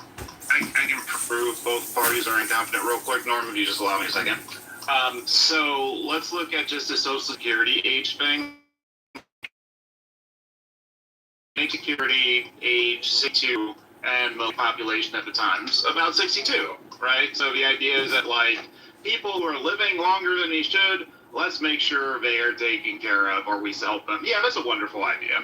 can prove both parties are incompetent real quick, Norm, if you just allow me a second. So let's look at just the Social Security age thing. Security age 62 and the population at the time is about 62, right? So the idea is that, like, people who are living longer than they should, let's make sure they are taken care of or we help them. Yeah, that's a wonderful idea.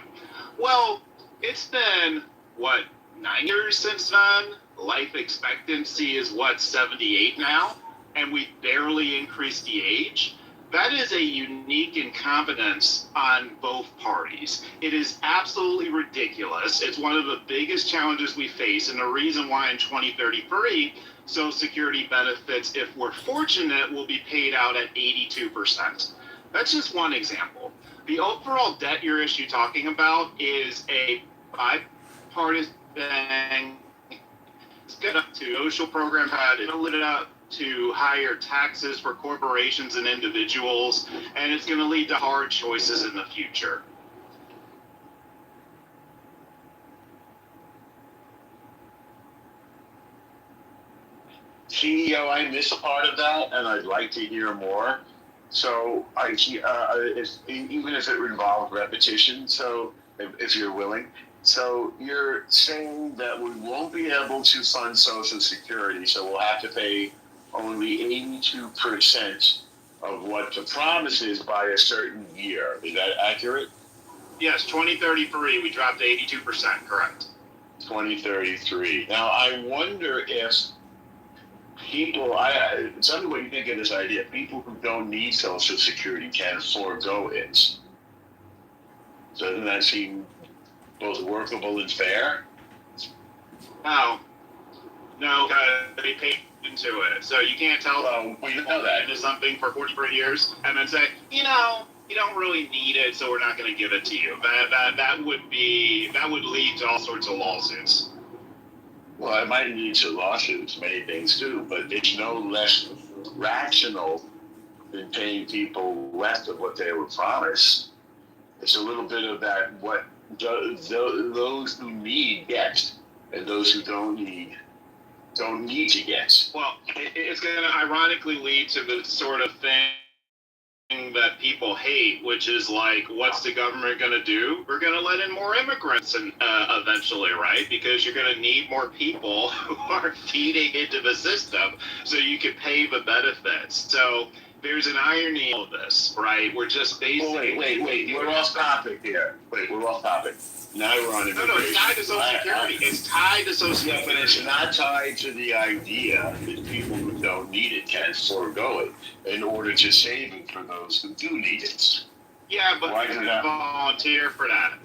Well, it's been, 9 years since then? Life expectancy is, 78 now? And we barely increased the age? That is a unique incompetence on both parties. It is absolutely ridiculous. It's one of the biggest challenges we face, and the reason why in 2033, Social Security benefits, if we're fortunate, will be paid out at 82%. That's just one example. The overall debt issue talking about is a bipartisan thing. It's good up to social program had it up to higher taxes for corporations and individuals, and it's going to lead to hard choices in the future. CEO, I missed a part of that, and I'd like to hear more. So, even if it involves repetition, so if you're willing. So you're saying that we won't be able to fund Social Security, so we'll have to pay only 82% of what the promise is by a certain year. Is that accurate? Yes, 2033, we dropped to 82%, correct. 2033. Now, I wonder if people, tell me what you think of this idea. People who don't need Social Security can forego it. Doesn't that seem both workable and fair? No, they paid into it. So you can't tell them we know that into something for 43 years and then say, you don't really need it, so we're not going to give it to you. That would lead to all sorts of lawsuits. Well, it might lead to lawsuits, many things do, but it's no less rational than paying people less of what they were promised. It's a little bit of that, what those who need get, and those who don't need to get. Well, it's going to ironically lead to the sort of thing that people hate, which is like, what's the government going to do? We're going to let in more immigrants eventually, right? Because you're going to need more people who are feeding into the system so you can pay the benefits. So there's an irony of this, right? We're just basically... Wait. We're off topic here. We're off topic. Now we're on immigration. No, it's tied to Social Security. It's tied to Social Security. Yeah, but it's not tied to the idea that people who don't need it can forego it in order to save it for those who do need it. Yeah, but you can volunteer for that.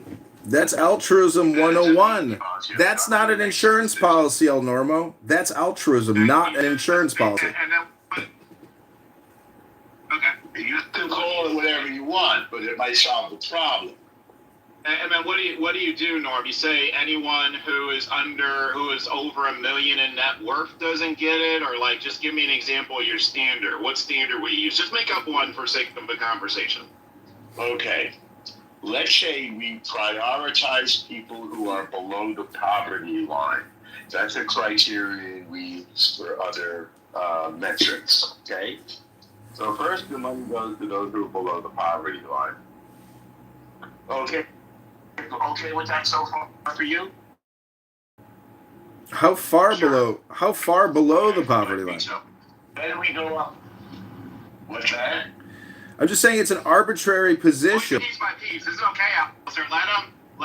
That's altruism 101. That's not an insurance policy, El Normo. That's altruism, not an insurance policy. Okay. You can call it whatever you want, but it might solve the problem. And then what do you do, Norm? You say anyone who is over $1 million in net worth doesn't get it, or like, just give me an example of your standard. What standard we use? Just make up one for sake of the conversation. Okay. Let's say we prioritize people who are below the poverty line. That's a criterion we use for other metrics. Okay. So first, the money goes to those who are below the poverty line. Okay with that so far for you? How far below the poverty line? Then we go up. What's that? I'm just saying it's an arbitrary position. Piece by piece. This is okay, officer. Let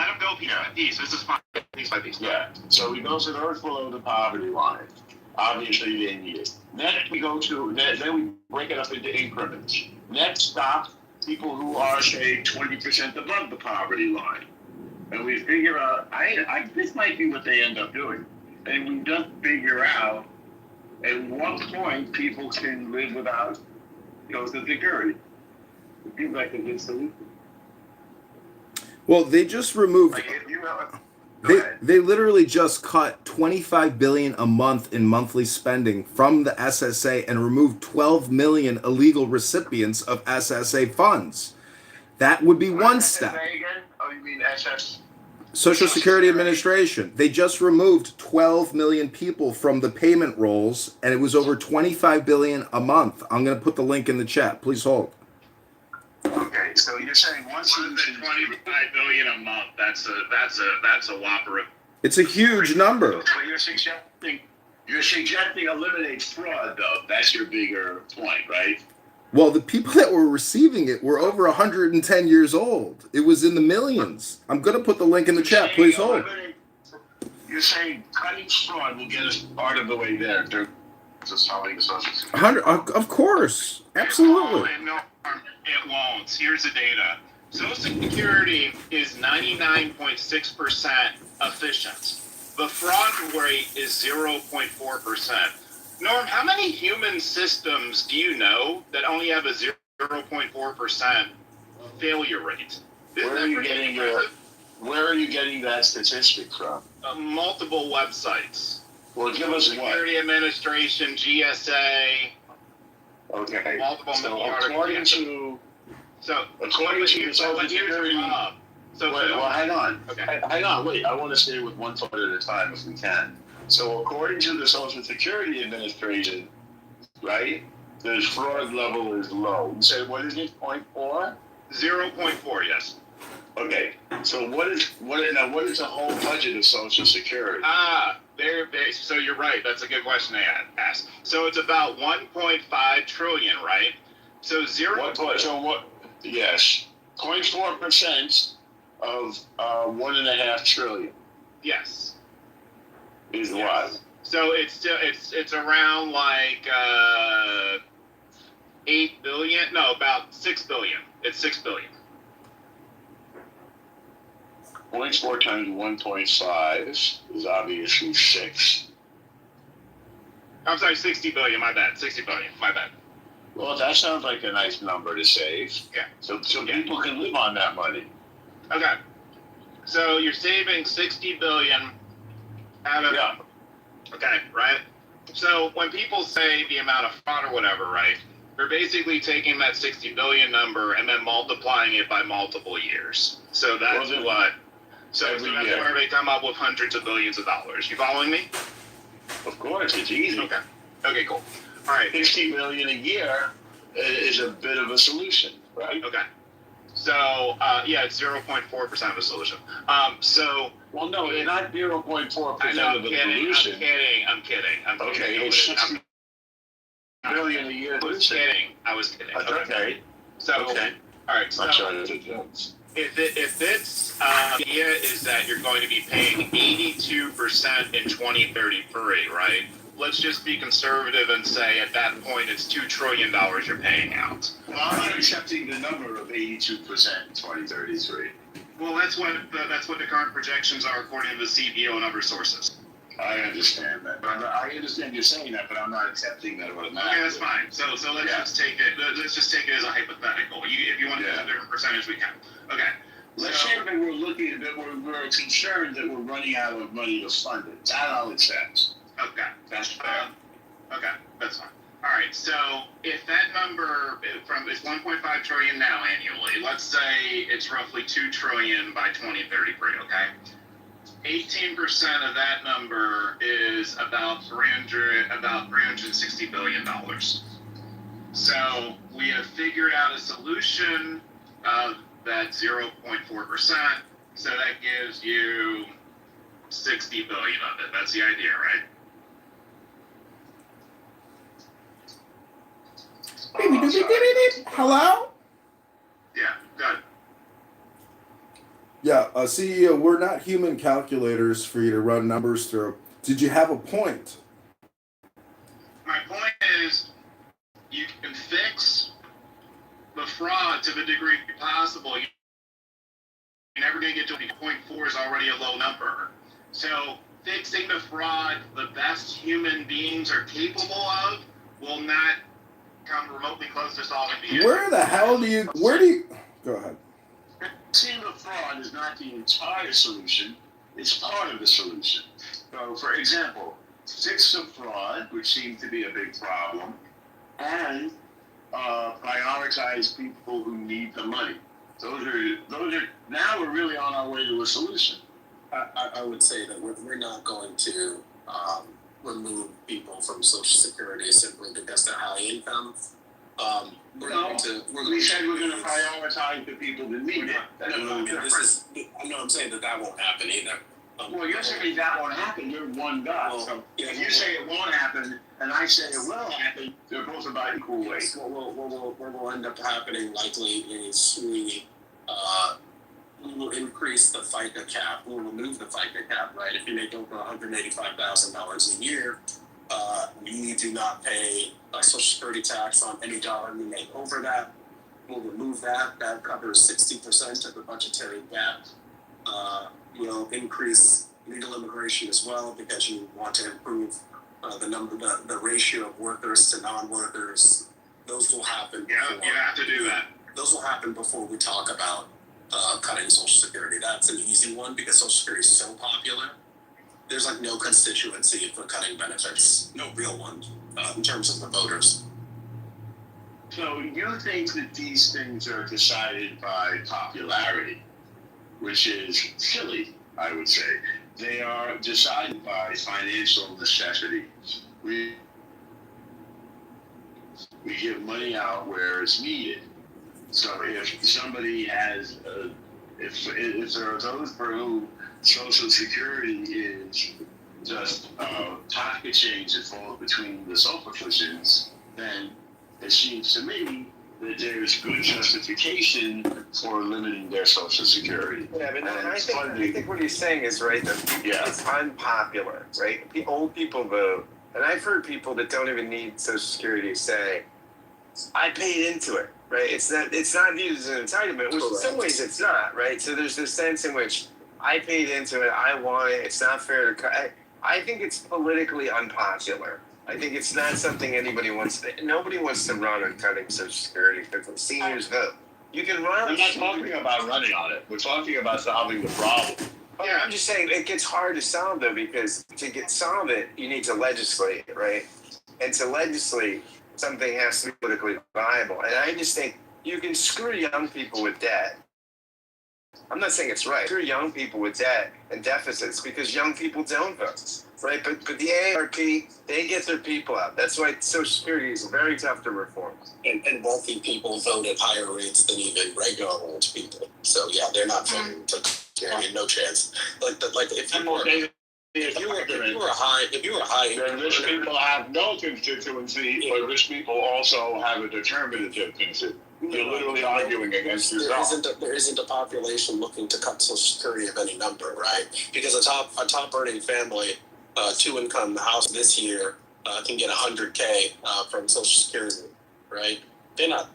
them go piece by piece. This is fine. Piece by piece. Yeah. So we go to those below the poverty line. Obviously, they need it. Next, we go to, then we break it up into increments. Next stop, people who are, say, 20% above the poverty line. and we figure out, this might be what they end up doing, and we just figure out at what point people can live without Social Security. It seems like a good solution. Well, they just removed. Like if you have They literally just cut $25 billion a month in monthly spending from the SSA and removed 12 million illegal recipients of SSA funds. That would be one step. again? Oh, you mean SS? Social Security Administration. They just removed 12 million people from the payment rolls, and it was over 25 billion a month. I'm going to put the link in the chat. Please hold. Okay, so you're saying once you 25 billion a month. That's a whopper. It's a huge number. But you're suggesting eliminate fraud, though. That's your bigger point, right? Well, the people that were receiving it were over 110 years old. It was in the millions. I'm going to put the link in the chat. Please hold. You're saying cutting fraud will get us part of the way there to solving the Social Security. 100, of course. Absolutely. No, it won't. Here's the data. Social Security is 99.6% efficient. The fraud rate is 0.4%. Norm, how many human systems do you know that only have a 0.4% failure rate? Where are you getting that statistic from? Multiple websites. Well, give us what? Security Administration, GSA. Okay. Multiple according to the Social Security. Well, hang on. Okay. Hang on. Wait. I want to stay with one thought at a time, if we can. So, according to the Social Security Administration, right, the fraud level is low. You say what is it? 0.4? 0.4. Yes. Okay. So what is the whole budget of Social Security? So you're right. That's a good question to ask. So it's about 1.5 trillion, right? So Yes, 0.4% of 1.5 trillion. Yes. Is what? So it's around like 8 billion. No, about 6 billion. It's 6 billion. 0.4 times 1.5 is obviously 6. I'm sorry, 60 billion. My bad. 60 billion. My bad. Well, that sounds like a nice number to save. Yeah. So people can live on that money. Okay. So you're saving 60 billion out of. Yeah. Okay, right? So when people say the amount of fraud or whatever, right? They're basically taking that 60 billion number and then multiplying it by multiple years. So that's what. So that's where they come up with hundreds of billions of dollars. You following me? Of course, it's easy. Okay. Okay, cool. All right. 60 million a year is a bit of a solution, right? Okay. So, it's 0.4% of the solution. Well, no, they're not 0.4% I know, of the solution. I'm kidding. Okay, it's 60 million a year. I was kidding. Okay. So, okay. All right. So, I'm sorry, the jokes. If this idea is that you're going to be paying 82% in 2033, right? Let's just be conservative and say at that point it's $2 trillion you're paying out. Well, I'm not accepting the number of 82% in 2033. Well, that's what the current projections are according to the CBO and other sources. I understand that. I understand you're saying that, but I'm not accepting that automatically. Okay, that's fine. So let's just take it. Let's just take it as a hypothetical. If you want to use a different percentage, we can. Okay. Let's say that we're concerned that we're running out of money to fund it. That I'll accept. Okay. That's fair. Okay, that's fine. All right. So if that number is 1.5 trillion now annually, let's say it's roughly 2 trillion by 2033. Okay. 18% of that number is about $360 billion. So we have figured out a solution of that 0.4%. So that gives you 60 billion of it. That's the idea, right? Hello? Yeah, good. Yeah, CEO, we're not human calculators for you to run numbers through. Did you have a point? My point is, you can fix the fraud to the degree possible. You're never going to get to 0.4 is already a low number. So fixing the fraud the best human beings are capable of will not come remotely close to solving the issue. Where the hell do you go ahead. Fixing the fraud is not the entire solution, it's part of the solution. So, for example, fix the fraud, which seems to be a big problem, and prioritize people who need the money. Those are. Now we're really on our way to a solution. I would say that we're not going to remove people from Social Security simply because they're high income. We said we're going to prioritize the people that need it. I'm saying that won't happen either. Well, you're saying that won't happen. You're one guy. Well, so if you say it won't happen, and I say it will happen, they're both about equal weight. What will end up happening likely is we will increase the FICA cap. We'll remove the FICA cap, right? If you make over $185,000 a year, you do not pay Social Security tax on any dollar you make over that. We'll remove that. That covers 60% of the budgetary gap. We'll increase legal immigration as well because you want to improve the ratio of workers to non-workers. Those will happen. Yeah, you have to do that. Those will happen before we talk about cutting Social Security. That's an easy one because Social Security is so popular. There's like no constituency for cutting benefits, no real one in terms of the voters. So you think that these things are decided by popularity, which is silly, I would say. They are decided by financial necessity. We give money out where it's needed. So if somebody has, if there are those for whom Social Security is just pocket change that falls between the sofa cushions, then it seems to me that there's good justification for limiting their Social Security. Yeah, but I think what he's saying is right. That it's unpopular, right? The old people vote, and I've heard people that don't even need Social Security say, "I paid into it." Right? It's not viewed as an entitlement, which in some ways it's not. Right? So there's this sense in which I paid into it. I want it. It's not fair to cut. I think it's politically unpopular. I think it's not something anybody wants to. Nobody wants to run on cutting Social Security because the seniors vote. You can run. I'm not talking about running on it. We're talking about solving the problem. Yeah, I'm just saying it gets hard to solve though because to solve it, you need to legislate, right? And to legislate, something has to be politically viable. And I just think you can screw young people with debt. I'm not saying it's right. Screw young people with debt and deficits because young people don't vote, right? But the AARP, they get their people out. That's why Social Security is very tough to reform. And wealthy people vote at higher rates than even regular old people. So yeah, they're not voting to carry no chance. If you were high, then rich people have no constituency, but rich people also have a determinative constituency. You're literally arguing against yourself. There isn't a population looking to cut Social Security of any number, right? Because a top earning family, 2-income house this year can get $100K from Social Security, right? They're not.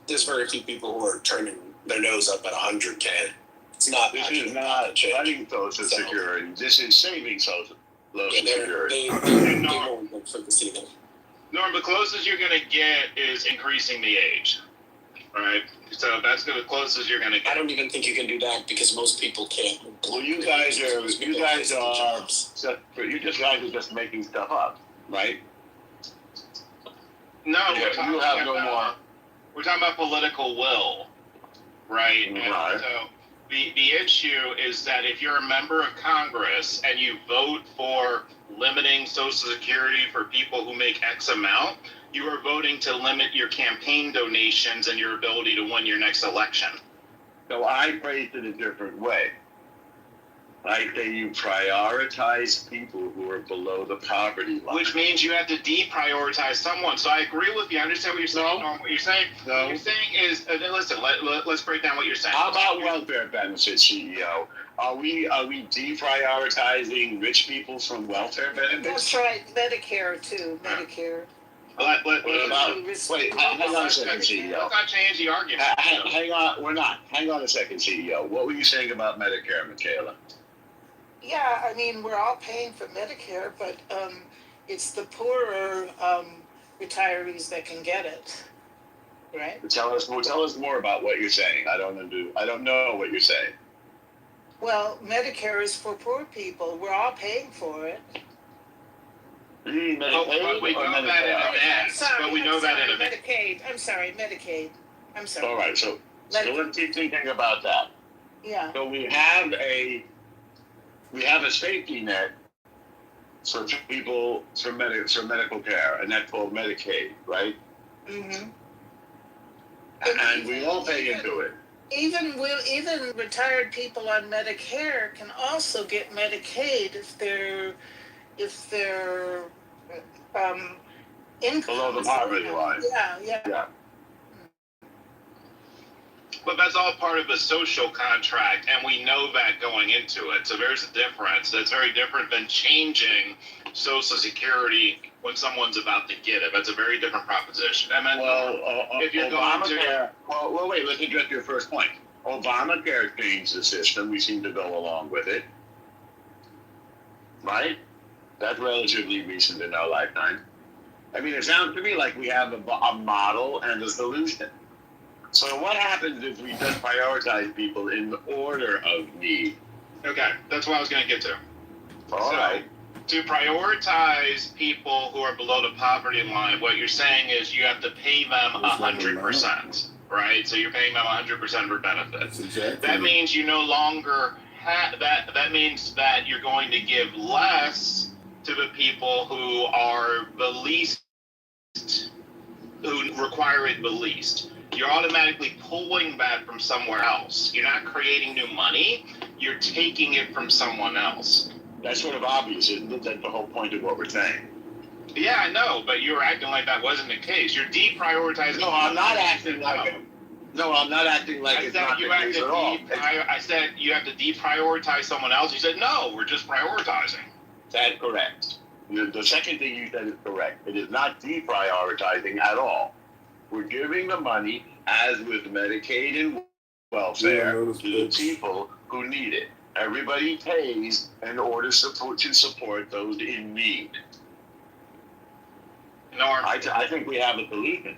There's very few people who are turning their nose up at $100K. It's not. This is not cutting Social Security. This is saving Social Security. They won't look for the ceiling. Norm, the closest you're going to get is increasing the age. Right, so that's the closest you're gonna get. I don't even think you can do that because most people can't. Well, you guys are just making stuff up, right? No, we're talking about political will, right? Right. And so the issue is that if you're a member of Congress and you vote for limiting Social Security for people who make X amount, you are voting to limit your campaign donations and your ability to win your next election. So I phrased it a different way. I say you prioritize people who are below the poverty line. Which means you have to deprioritize someone. So I agree with you. I understand what you're saying. No. What you're saying? No. What you're saying is, listen, let's break down what you're saying. How about welfare benefits, CEO? Are we deprioritizing rich people from welfare benefits? That's right. Medicare too. Medicare. What about? Wait, hang on a second, CEO. Let's not change the argument. Hang on, we're not. Hang on a second, CEO. What were you saying about Medicare, Michaela? Yeah, I mean, we're all paying for Medicare, but it's the poorer retirees that can get it, right? Tell us more about what you're saying. I don't know what you're saying. Well, Medicare is for poor people. We're all paying for it. Medicaid but we know that in advance. But we know that in advance. Medicaid. I'm sorry. All right, so let's keep thinking about that. Yeah. So we have a safety net for people for medical care, and that's called Medicaid, right? Mm-hmm. And we all pay into it. Even retired people on Medicare can also get Medicaid if their income Below the poverty line. Yeah. But that's all part of the social contract, and we know that going into it. So there's a difference. That's very different than changing Social Security when someone's about to get it. That's a very different proposition. And then, if you're Obamacare, well, wait, let's address your first point. Obamacare changed the system. We seem to go along with it. Right? That's relatively recent in our lifetime. I mean, it sounds to me like we have a model and a solution. So what happens if we just prioritize people in order of need? Okay, that's what I was going to get to. All right. To prioritize people who are below the poverty line, what you're saying is you have to pay them 100%, right? So you're paying them 100% for benefits. Exactly. That means you no longer have that. That means that you're going to give less to the people who are the least, who require it the least. You're automatically pulling that from somewhere else. You're not creating new money. You're taking it from someone else. That's sort of obvious, isn't it? That's the whole point of what we're saying. Yeah, I know, but you were acting like that wasn't the case. You're deprioritizing. No, I'm not acting like it. No, I'm not acting like it's not the case at all. I said you have to deprioritize someone else. You said, no, we're just prioritizing. That's correct. The second thing you said is correct. It is not deprioritizing at all. We're giving the money, as with Medicaid and welfare, to the people who need it. Everybody pays in order to support those in need. Norm, I think we have a solution.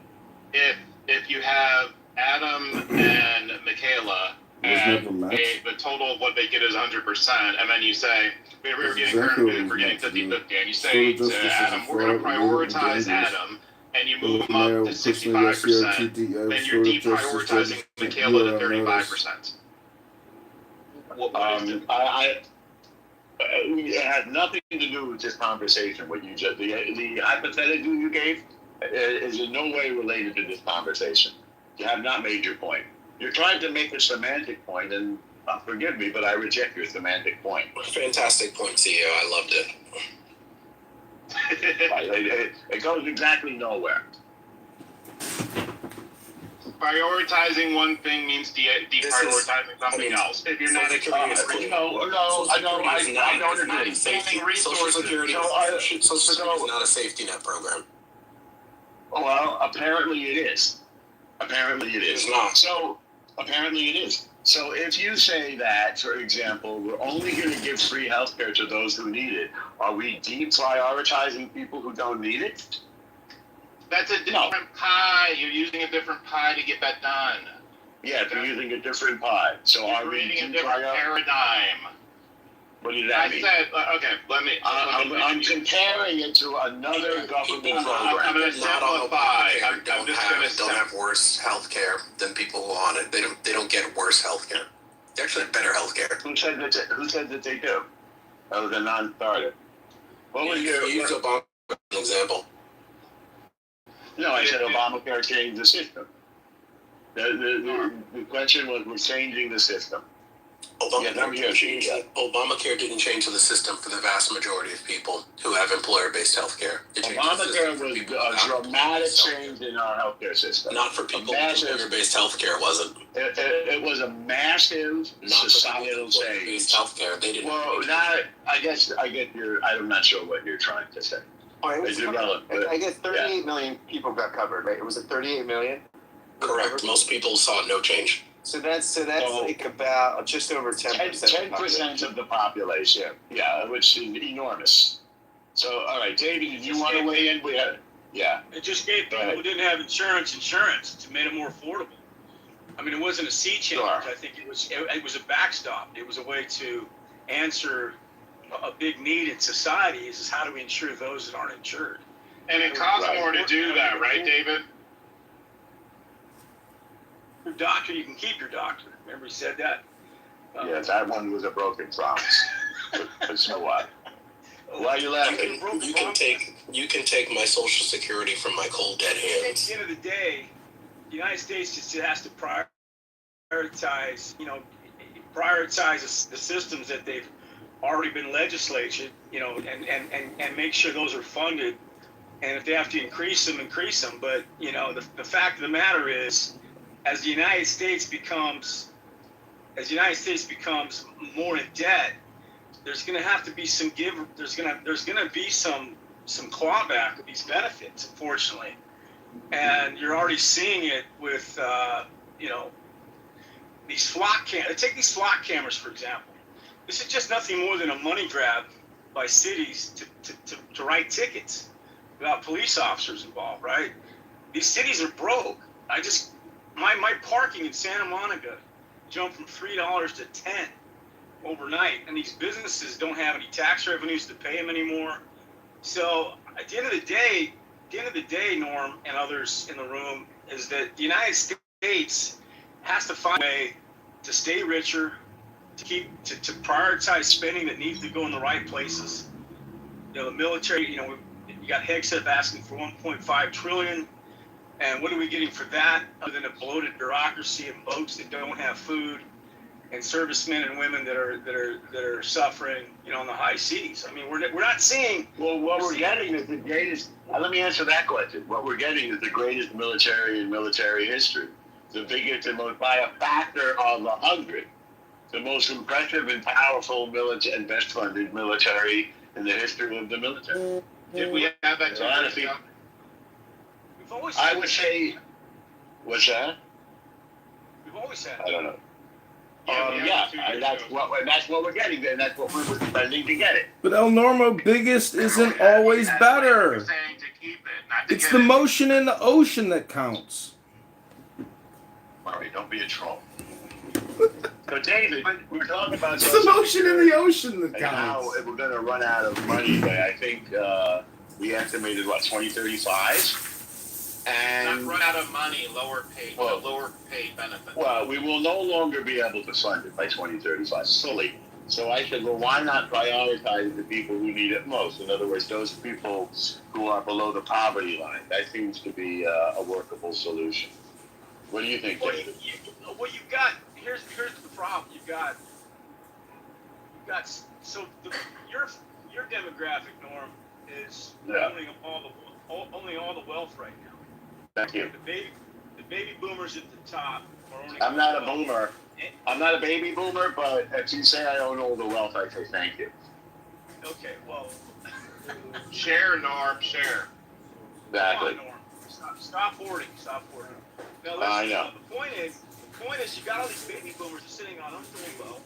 If you have Adam and Michaela, and the total of what they get is 100%, and then you say, we're getting 50-50, and you say to Adam, we're going to prioritize Adam, and you move them up to 65%, then you're deprioritizing Michaela to 35%. It has nothing to do with this conversation. What you just the hypothetical you gave is in no way related to this conversation. You have not made your point. You're trying to make a semantic point, and forgive me, but I reject your semantic point. Fantastic point, CEO. I loved it. It goes exactly nowhere. Prioritizing one thing means deprioritizing something else. If you're not I don't agree. Social Security is not a safety net program. Well, apparently it is. It's not. So, apparently it is. So if you say that, for example, we're only going to give free healthcare to those who need it, are we deprioritizing people who don't need it? That's a different pie. You're using a different pie to get that done. Yeah, we're using a different pie. So you're are we creating a different paradigm? What does that mean? I said, okay, let me. I'm comparing it to another government program. I'm going to simplify. Don't have worse health care than people who are on it. They don't get worse health care. They actually have better health care. Who said that they do? That was a non-starter. What was your... You use Obama as an example. No, I said Obamacare changed the system. The question was, we're changing the system. Obamacare didn't change the system for the vast majority of people who have employer-based health care. Obamacare was a dramatic change in our healthcare system. Not for people with employer-based health care, wasn't. It was a massive societal change. Health care, they didn't. Well, I get I'm not sure what you're trying to say. It's irrelevant. I guess 38 million people got covered, right? Was it 38 million? Correct. Most people saw no change. So that's like about just over 10%. 10% of the population. Yeah, which is enormous. So, all right, David, did you want to weigh in? It just gave people who didn't have insurance. It made it more affordable. I mean, it wasn't a sea change. Sure. I think it was a backstop. It was a way to answer a big need in society. Is how do we insure those that aren't insured? And it costs more to do that, right, David? Your doctor, you can keep your doctor. Remember he said that? Yeah, that one was a broken promise. But so what? Why are you laughing? You can take my Social Security from my cold dead hands. At the end of the day, the United States just has to prioritize, the systems that they've already been legislated, and make sure those are funded. And if they have to increase them. But, the fact of the matter is, as the United States becomes more in debt, there's going to have to be some give. There's going to be some clawback of these benefits, unfortunately, and you're already seeing it with these flock cameras. Take these flock cameras, for example. This is just nothing more than a money grab by cities to write tickets without police officers involved, right? These cities are broke. My parking in Santa Monica jumped from $3 to $10 overnight, and these businesses don't have any tax revenues to pay them anymore. So at the end of the day, Norm and others in the room, is that the United States has to find a way to stay richer, to prioritize spending that needs to go in the right places. The military, you got Hegseth asking for $1.5 trillion. And what are we getting for that other than a bloated bureaucracy and boats that don't have food and servicemen and women that are suffering, on the high seas? I mean, we're not seeing. Well, what we're getting is the greatest. Let me answer that question. What we're getting is the greatest military in military history. The biggest and most, by a factor of 100, the most impressive and powerful military and best funded military in the history of the military. Did we have that? I would say, what's that? We've always had. I don't know. That's what we're getting, and that's what we were spending to get it. But El Normo, biggest isn't always better. It's the motion in the ocean that counts. Murray, don't be a troll. So, David, we're talking about it's the motion in the ocean that counts. Now, if we're going to run out of money, I think we estimated 2035. And not run out of money, lower paid benefits. Well, we will no longer be able to fund it by 2035 fully. So I said, well, why not prioritize the people who need it most? In other words, those people who are below the poverty line. That seems to be a workable solution. What do you think, David? You've got here's the problem. You've got your demographic, Norm, is owning all the wealth right now. Thank you. The baby boomers at the top are owning. I'm not a boomer. I'm not a baby boomer, but if you say I own all the wealth, I say thank you. Okay, well. Share, Norm, share. Exactly. Come on, Norm. Stop hoarding. Now, listen, I know. The point is, you got all these baby boomers sitting on untold wealth.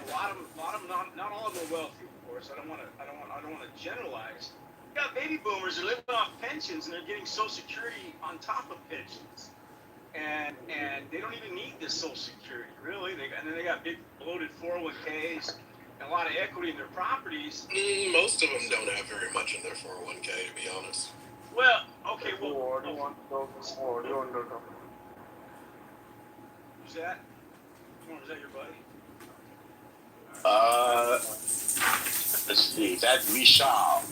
A lot of them, not all of them are wealthy, of course. I don't want to generalize. You got baby boomers that are living off pensions, and they're getting Social Security on top of pensions, and they don't even need this Social Security, really. And then they got big bloated 401ks and a lot of equity in their properties. Most of them don't have very much in their 401k, to be honest. Well, okay, well. Who's that? Is that your buddy? Let's see. That's Michal.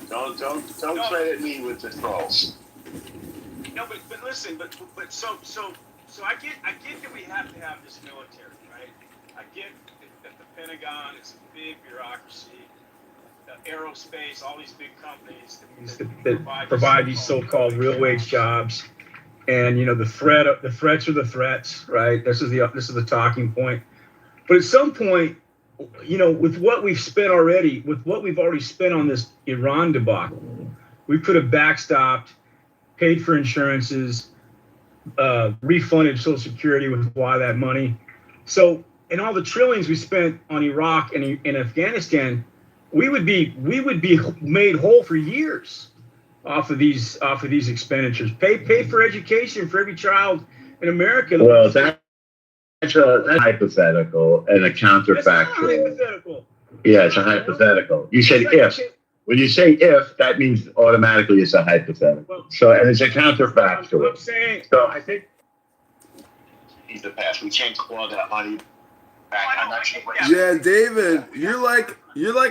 Don't credit me with the trolls. No, but listen, but so I get that we have to have this military, right? I get that the Pentagon is a big bureaucracy, aerospace, all these big companies that provide these so-called real wage jobs, and the threats are the threats, right? This is the talking point. But at some point, with what we've spent already, with what we've already spent on this Iran debacle, We could have backstopped, paid for insurances, refunded Social Security with a lot of that money. So, and all the trillions we spent on Iraq and Afghanistan, we would be made whole for years off of these expenditures. Pay for education for every child in America. Well, that's hypothetical and a counterfactual. Hypothetical. Yeah, it's a hypothetical. You said if. When you say if, that means automatically it's a hypothetical. So, and it's a counterfactual. I'm saying. So I think the past. We can't claw that money back. I'm not sure what Yeah, David, you're like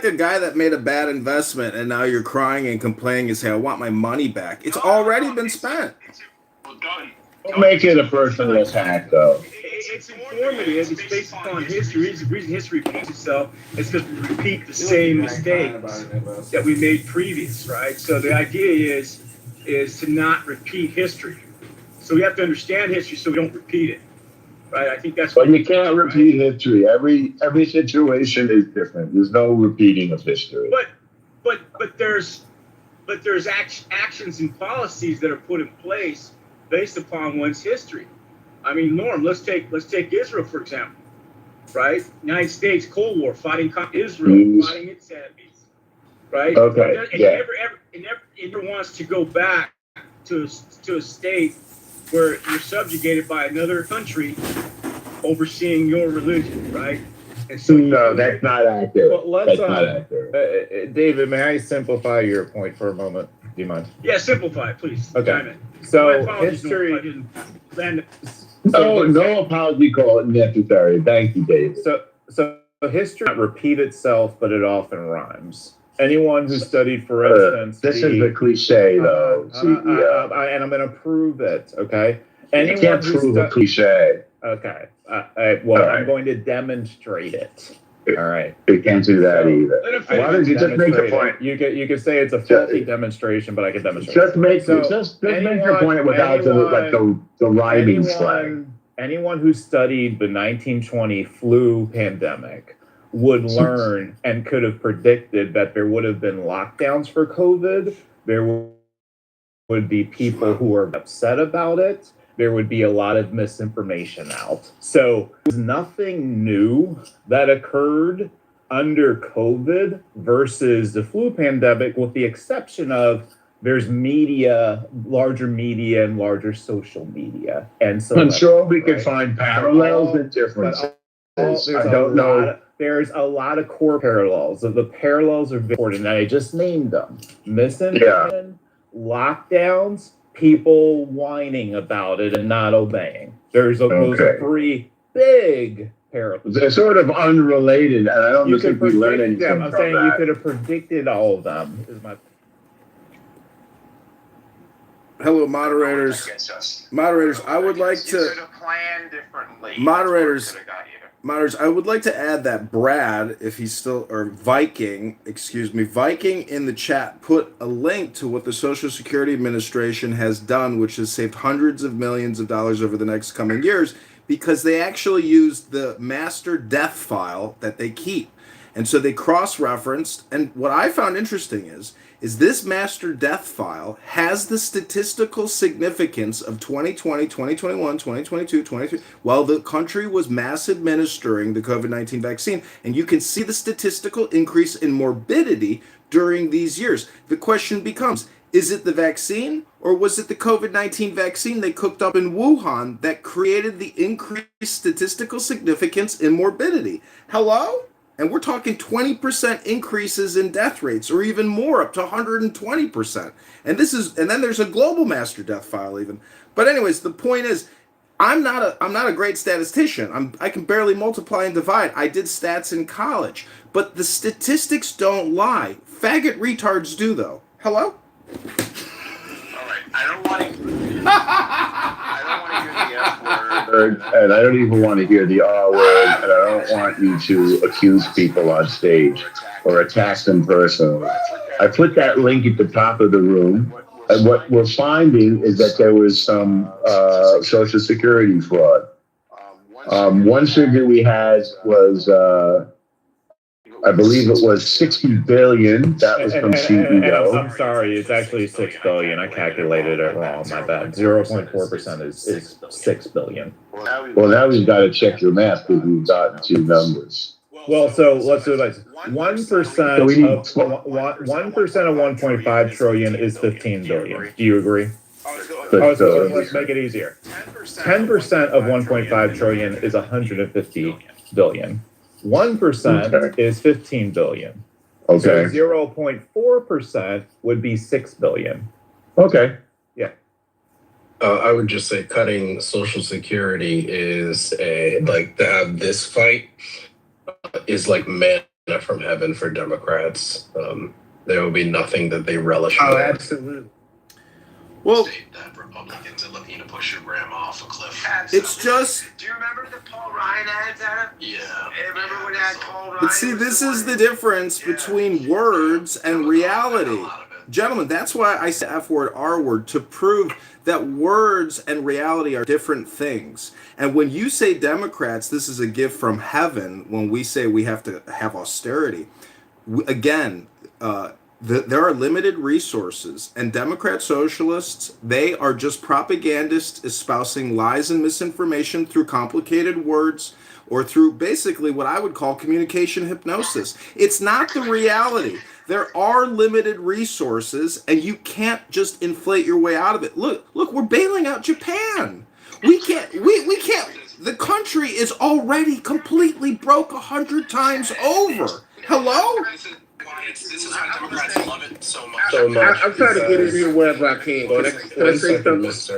a guy that made a bad investment and now you're crying and complaining and saying, I want my money back. It's already been spent. don't make it a personal attack, though. It's informative. It's based upon history. The reason history repeats itself is because we repeat the same mistakes that we made previous, right? So the idea is to not repeat history. So we have to understand history so we don't repeat it, right? I think that's. But you can't repeat history. Every situation is different. There's no repeating of history. But there's actions and policies that are put in place based upon one's history. I mean, Norm, let's take Israel, for example, right? United States, Cold War, fighting Israel, fighting its enemies, right? Okay, And yeah. it never wants to go back to a state where you're subjugated by another country overseeing your religion, right? And so No, that's not accurate. Well, let's, That's not accurate. David, may I simplify your point for a moment? Do you mind? Yeah, simplify it, please. Okay. Chime in. So My apologies, history. Norm, I didn't land. No apology call necessary. Thank you, Dave. So history does not repeat itself, but it often rhymes. Anyone who studied, for instance, this is a cliche, though. and I'm going to prove it. Okay. You can't prove a cliche. Okay. All I'm right. going to demonstrate it. All right. You can't do that either. Why don't you just make a point? You could say it's a faulty demonstration, but I can demonstrate. Just make So just make your point without the rhyming slang. Anyone who studied the 1920 flu pandemic would learn and could have predicted that there would have been lockdowns for COVID. There would be people who are upset about it. There would be a lot of misinformation out. So there's nothing new that occurred under COVID versus the flu pandemic, with the exception of there's larger media and larger social media. And so I'm sure we could find parallels and differences. I don't know. There's a lot of core parallels. The parallels are very important, and I just named them. Misinformation, lockdowns, people whining about it and not obeying. Those are three big parallels. They're sort of unrelated, and I don't think we learn anything I'm from saying that. you could have predicted all of them. Is my Hello, moderators. I would like to. Moderators, I would like to add that Brad, if he's still, or Viking in the chat put a link to what the Social Security Administration has done, which has saved hundreds of millions of dollars over the next coming years, because they actually used the master death file that they keep. And so they cross-referenced, and what I found interesting is this master death file has the statistical significance of 2020, 2021, 2022, 2023, while the country was mass administering the COVID-19 vaccine. And you can see the statistical increase in morbidity during these years. The question becomes, is it the vaccine, or was it the COVID-19 vaccine they cooked up in Wuhan that created the increased statistical significance in morbidity? Hello? And we're talking 20% increases in death rates, or even more, up to 120%. And then there's a global master death file even. But anyways, the point is, I'm not a great statistician. I can barely multiply and divide. I did stats in college, but the statistics don't lie. Faggot retards do, though. Hello? All right, I don't want to hear the F word. And I don't even want to hear the R word, and I don't want you to accuse people on stage or attack them personally. I put that link at the top of the room, and what we're finding is that there was some Social Security fraud. One figure we had was I believe it was 60 billion. That was from CEO. I'm sorry, it's actually 6 billion. I calculated it wrong. My bad. 0.4% is 6 billion. Well, now we've got to check your math because we've got two numbers. Well, so let's do it like this. 1% So we need- of 1% of 1.5 trillion is 15 billion. Do you agree? So let's make it easier. 10% of 1.5 trillion is 150 billion. 1% is 15 billion. Okay. So 0.4% would be 6 billion. Okay. Yeah. I would just say cutting Social Security is to have this fight is like manna from heaven for Democrats. There will be nothing that they relish. Oh, absolutely. Well, that Republicans are looking to push your grandma off a cliff. it's just. Do you remember the Paul Ryan ads, Adam? Yeah. Remember when that Paul Ryan? But see, this is the difference between words and reality. Gentlemen, that's why I say F word, R word, to prove that words and reality are different things. And when you say Democrats, this is a gift from heaven. When we say we have to have austerity, there are limited resources, and Democrat socialists, they are just propagandists espousing lies and misinformation through complicated words or through basically what I would call communication hypnosis. It's not the reality. There are limited resources, and you can't just inflate your way out of it. Look, we're bailing out Japan. We can't. The country is already completely broke 100 times over. Hello? This is why Democrats love it so much. I'm trying to get in here wherever I can. Can I say something? This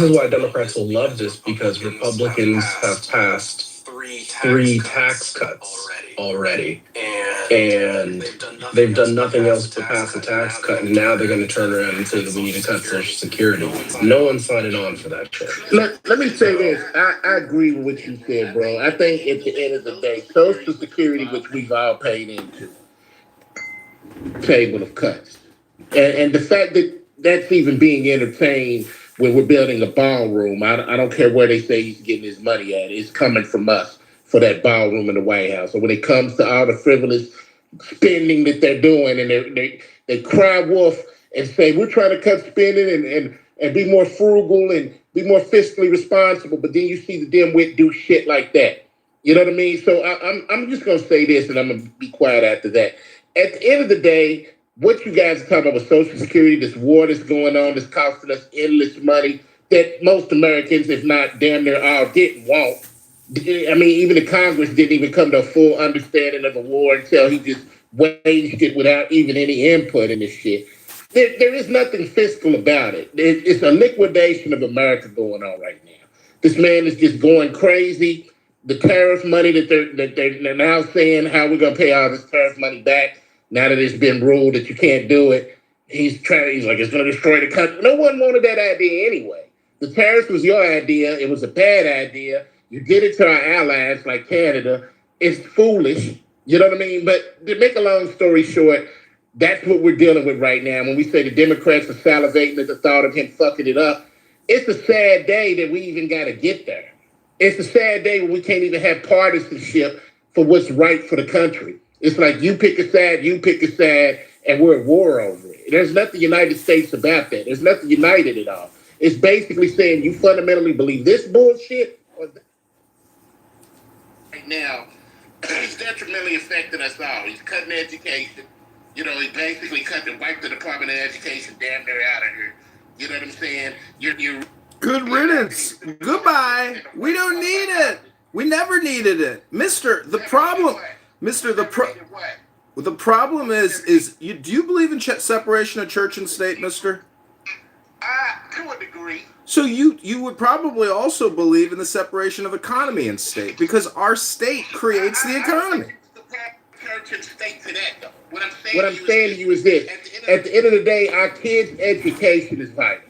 is why Democrats will love this, because Republicans have passed three tax cuts already. And they've done nothing else but pass a tax cut, and now they're going to turn around and say that we need to cut Social Security. No one's signing on for that shit. Let me say this. I agree with what you said, bro. I think at the end of the day, Social Security, which we've all paid into, table of cuts. And the fact that that's even being entertained when we're building a ballroom, I don't care where they say he's getting his money at. It's coming from us for that ballroom in the White House. So when it comes to all the frivolous spending that they're doing, and they cry wolf and say, we're trying to cut spending and be more frugal and be more fiscally responsible, but then you see the dimwit do shit like that. You know what I mean? So I'm just going to say this, and I'm going to be quiet after that. At the end of the day, what you guys are talking about with Social Security, this war that's going on, that's costing us endless money, that most Americans, if not damn near all, didn't want. I mean, even the Congress didn't even come to a full understanding of the war until he just waged it without even any input in this shit. There is nothing fiscal about it. It's a liquidation of America going on right now. This man is just going crazy. The tariff money that they're now saying how we're going to pay all this tariff money back now that it's been ruled that you can't do it. He's like, it's going to destroy the country. No one wanted that idea anyway. The tariffs was your idea. It was a bad idea. You did it to our allies like Canada. It's foolish. You know what I mean? But to make a long story short, that's what we're dealing with right now. When we say the Democrats are salivating at the thought of him fucking it up, it's a sad day that we even got to get there. It's a sad day when we can't even have partisanship for what's right for the country. It's like you pick a side, and we're at war over it. There's nothing United States about that. There's nothing united at all. It's basically saying you fundamentally believe this bullshit or that. Right now, he's detrimentally affecting us all. He's cutting education. You know, he basically wiped the Department of Education damn near out of here. You know what I'm saying? You're Good riddance. Goodbye. We don't need it. We never needed it. The problem is do you believe in separation of church and state, mister? To a degree. So you would probably also believe in the separation of economy and state, because our state creates the economy. Church and state to that, though. What I'm saying to you is this. At the end of the day, our kids' education is vital.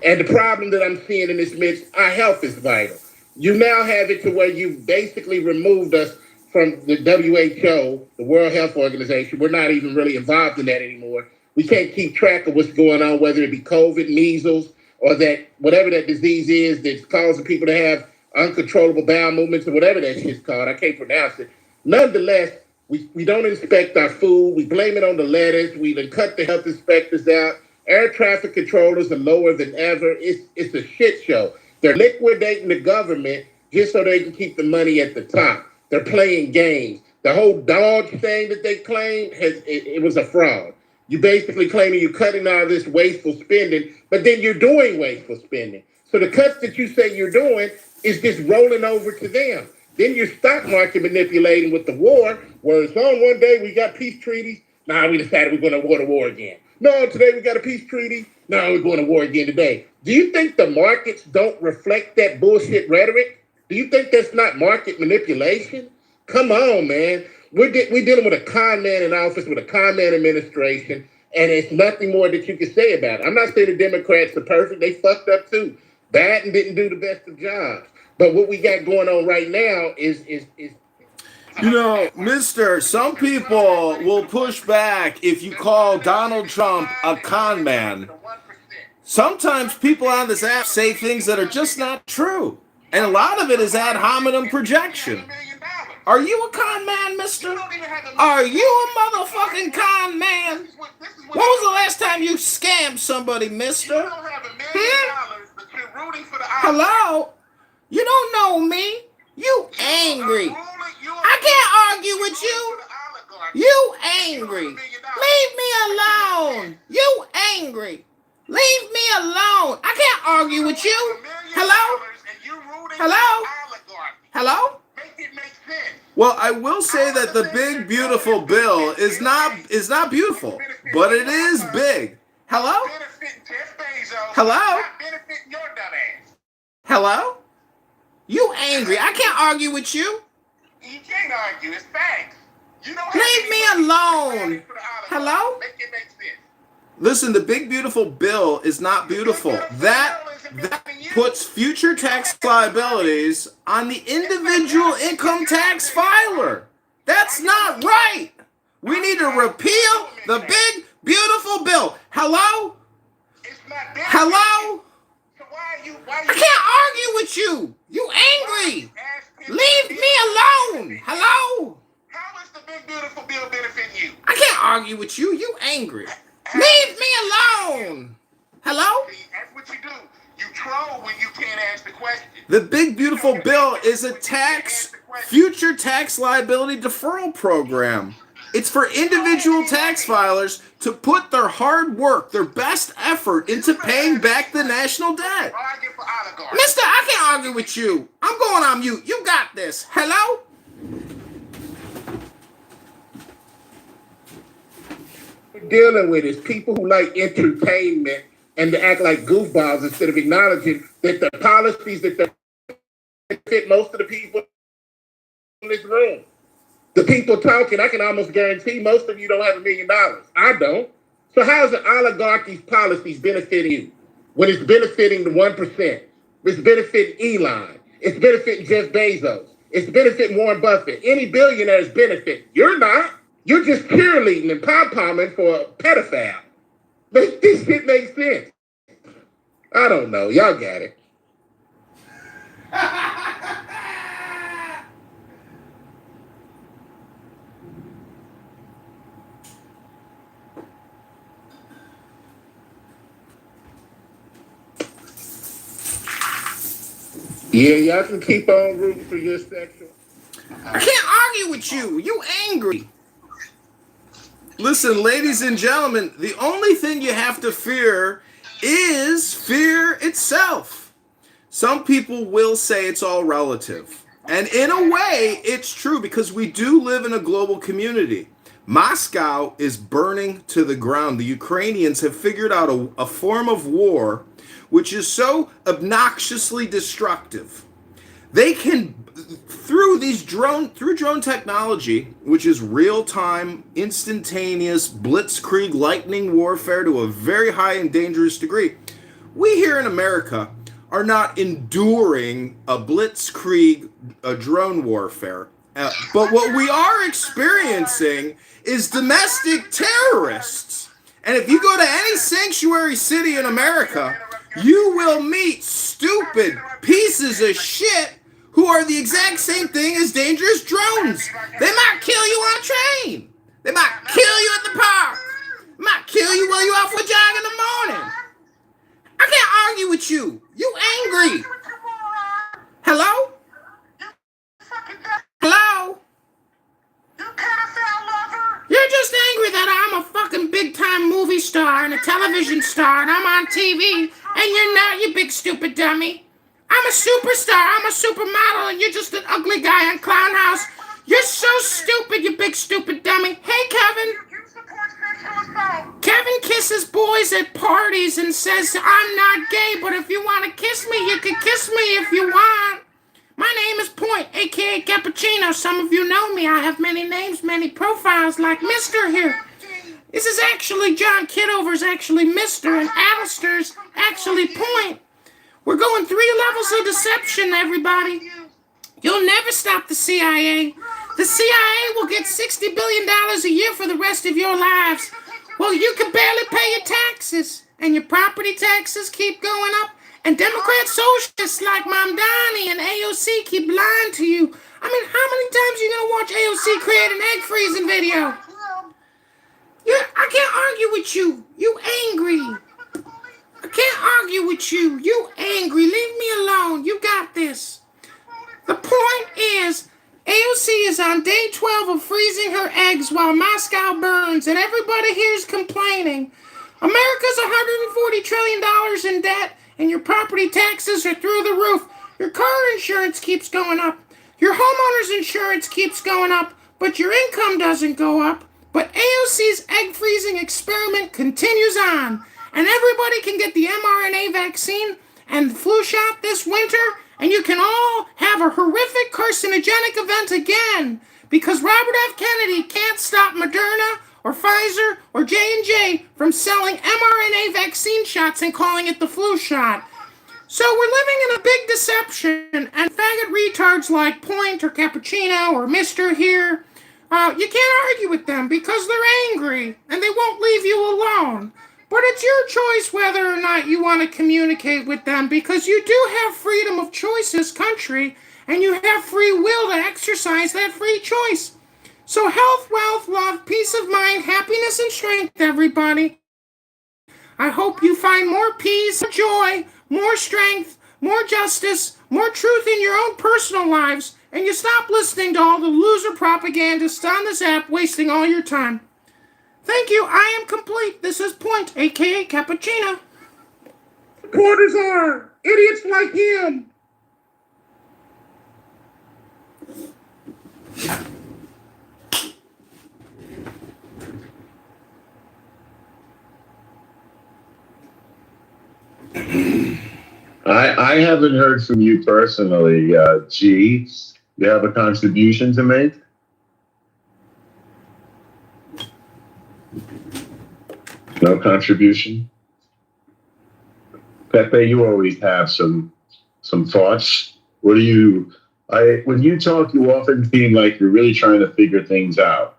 And the problem that I'm seeing in this midst, our health is vital. You now have it to where you've basically removed us from the WHO, the World Health Organization. We're not even really involved in that anymore. We can't keep track of what's going on, whether it be COVID, measles, or that whatever that disease is that's causing people to have uncontrollable bowel movements or whatever that shit's called. I can't pronounce it. Nonetheless, we don't inspect our food. We blame it on the lettuce. We done cut the health inspectors out. Air traffic controllers are lower than ever. It's a shit show. They're liquidating the government just so they can keep the money at the top. They're playing games. The whole Dodge thing that they claimed it was a fraud. You basically claiming you're cutting all this wasteful spending, but then you're doing wasteful spending. So the cuts that you say you're doing is just rolling over to them. Then you're stock market manipulating with the war, where it's on one day we got peace treaties. Now we decided we're going to go to war again. No, today we got a peace treaty. Now we're going to war again today. Do you think the markets don't reflect that bullshit rhetoric? Do you think that's not market manipulation? Come on, man. We're dealing with a con man in office, with a con man administration, and it's nothing more that you can say about it. I'm not saying the Democrats are perfect. They fucked up too. Biden didn't do the best of jobs. But what we got going on right now is you know, mister, some people will push back if you call Donald Trump a con man. Sometimes people on this app say things that are just not true. And a lot of it is ad hominem projection. Are you a con man, mister? Are you a motherfucking con man? When was the last time you scammed somebody, mister? Hello? You don't know me. You angry. I can't argue with you. You angry. Leave me alone. You angry. Leave me alone. I can't argue with you. Hello? Hello? Hello? Well, I will say that the big beautiful bill is not beautiful, but it is big. Hello? Hello? Hello? You angry. I can't argue with you. You can't argue. It's facts. You don't leave me alone. Hello? Listen, the big beautiful bill is not beautiful. That puts future tax liabilities on the individual income tax filer. That's not right. We need to repeal the big beautiful bill. Hello? Hello? I can't argue with you. You angry. Leave me alone. Hello? How is the big beautiful bill benefiting you? I can't argue with you. You angry. Leave me alone. Hello? That's what you do. You troll when you can't ask the question. The big beautiful bill is a future tax liability deferral program. It's for individual tax filers to put their hard work, their best effort into paying back the national debt. Mister, I can't argue with you. I'm going on mute. You got this. Hello? We're dealing with is people who like entertainment and to act like goofballs instead of acknowledging that the policies that fit most of the people in this room. The people talking, I can almost guarantee most of you don't have $1 million. I don't. So how is the oligarchy's policies benefiting you when it's benefiting the 1%? It's benefiting Elon. It's benefiting Jeff Bezos. It's benefiting Warren Buffett. Any billionaire is benefiting. You're not. You're just cheerleading and pom-pomming for a pedophile. But this shit makes sense. I don't know. Y'all got it. Yeah, y'all can keep on rooting for your sexual. I can't argue with you. You angry. Listen, ladies and gentlemen, the only thing you have to fear is fear itself. Some people will say it's all relative. And in a way, it's true because we do live in a global community. Moscow is burning to the ground. The Ukrainians have figured out a form of war which is so obnoxiously destructive. They can, through drone technology, which is real-time, instantaneous, blitzkrieg, lightning warfare to a very high and dangerous degree, we here in America are not enduring a blitzkrieg, a drone warfare. But what we are experiencing is domestic terrorists. And if you go to any sanctuary city in America, you will meet stupid pieces of shit who are the exact same thing as dangerous drones. They might kill you on a train. They might kill you at the park. They might kill you while you're out for a jog in the morning. I can't argue with you. You angry. Hello? Hello? You're just angry that I'm a fucking big-time movie star and a television star and I'm on TV and you're not, you big stupid dummy. I'm a superstar, I'm a supermodel and you're just an ugly guy on Clown House. You're so stupid, you big stupid dummy. Hey, Kevin. Kevin kisses boys at parties and says, I'm not gay, but if you want to kiss me, you can kiss me if you want. My name is Point, a.k.a. Cappuccino. Some of you know me. I have many names, many profiles, like Mr. here. This is actually John Kitover's actually Mr. and Alistair's actually Point. We're going 3 levels of deception, everybody. You'll never stop the CIA. The CIA will get $60 billion a year for the rest of your lives. Well, you can barely pay your taxes, and your property taxes keep going up. And Democrat socialists like Mamdani and AOC keep lying to you. I mean, how many times are you going to watch AOC create an egg freezing video? I can't argue with you. You angry. I can't argue with you. You angry. Leave me alone. You got this. The point is, AOC is on day 12 of freezing her eggs while Moscow burns, and everybody here is complaining. America's $140 trillion in debt, and your property taxes are through the roof. Your car insurance keeps going up. Your homeowner's insurance keeps going up, but your income doesn't go up. But AOC's egg freezing experiment continues on, and everybody can get the mRNA vaccine and the flu shot this winter, and you can all have a horrific carcinogenic event again, because Robert F. Kennedy can't stop Moderna or Pfizer or J&J from selling mRNA vaccine shots and calling it the flu shot. So we're living in a big deception, and faggot retards like Point or Cappuccino or Mr. here, you can't argue with them because they're angry and they won't leave you alone. But it's your choice whether or not you want to communicate with them, because you do have freedom of choice as country, and you have free will to exercise that free choice. So health, wealth, love, peace of mind, happiness, and strength, everybody. I hope you find more peace, more joy, more strength, more justice, more truth in your own personal lives, and you stop listening to all the loser propagandists on this app wasting all your time. Thank you, I am complete. This is Point, a.k.a. Cappuccino. Supporters are idiots like him. I haven't heard from you personally, G. You have a contribution to make? No contribution? Pepe, you always have some thoughts. What do you, when you talk, you often seem like you're really trying to figure things out.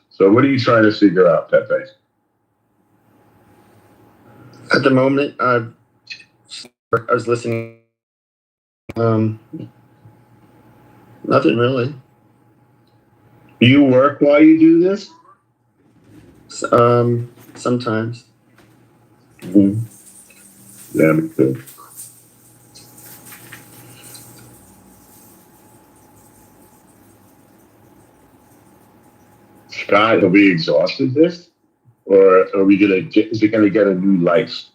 So what are you trying to figure out, Pepe? At the moment, I was listening. Nothing really. Do you work while you do this? Sometimes. Mm-hmm. Yeah, me too. Scott, are we exhausted this? Or are we is it gonna get a new life?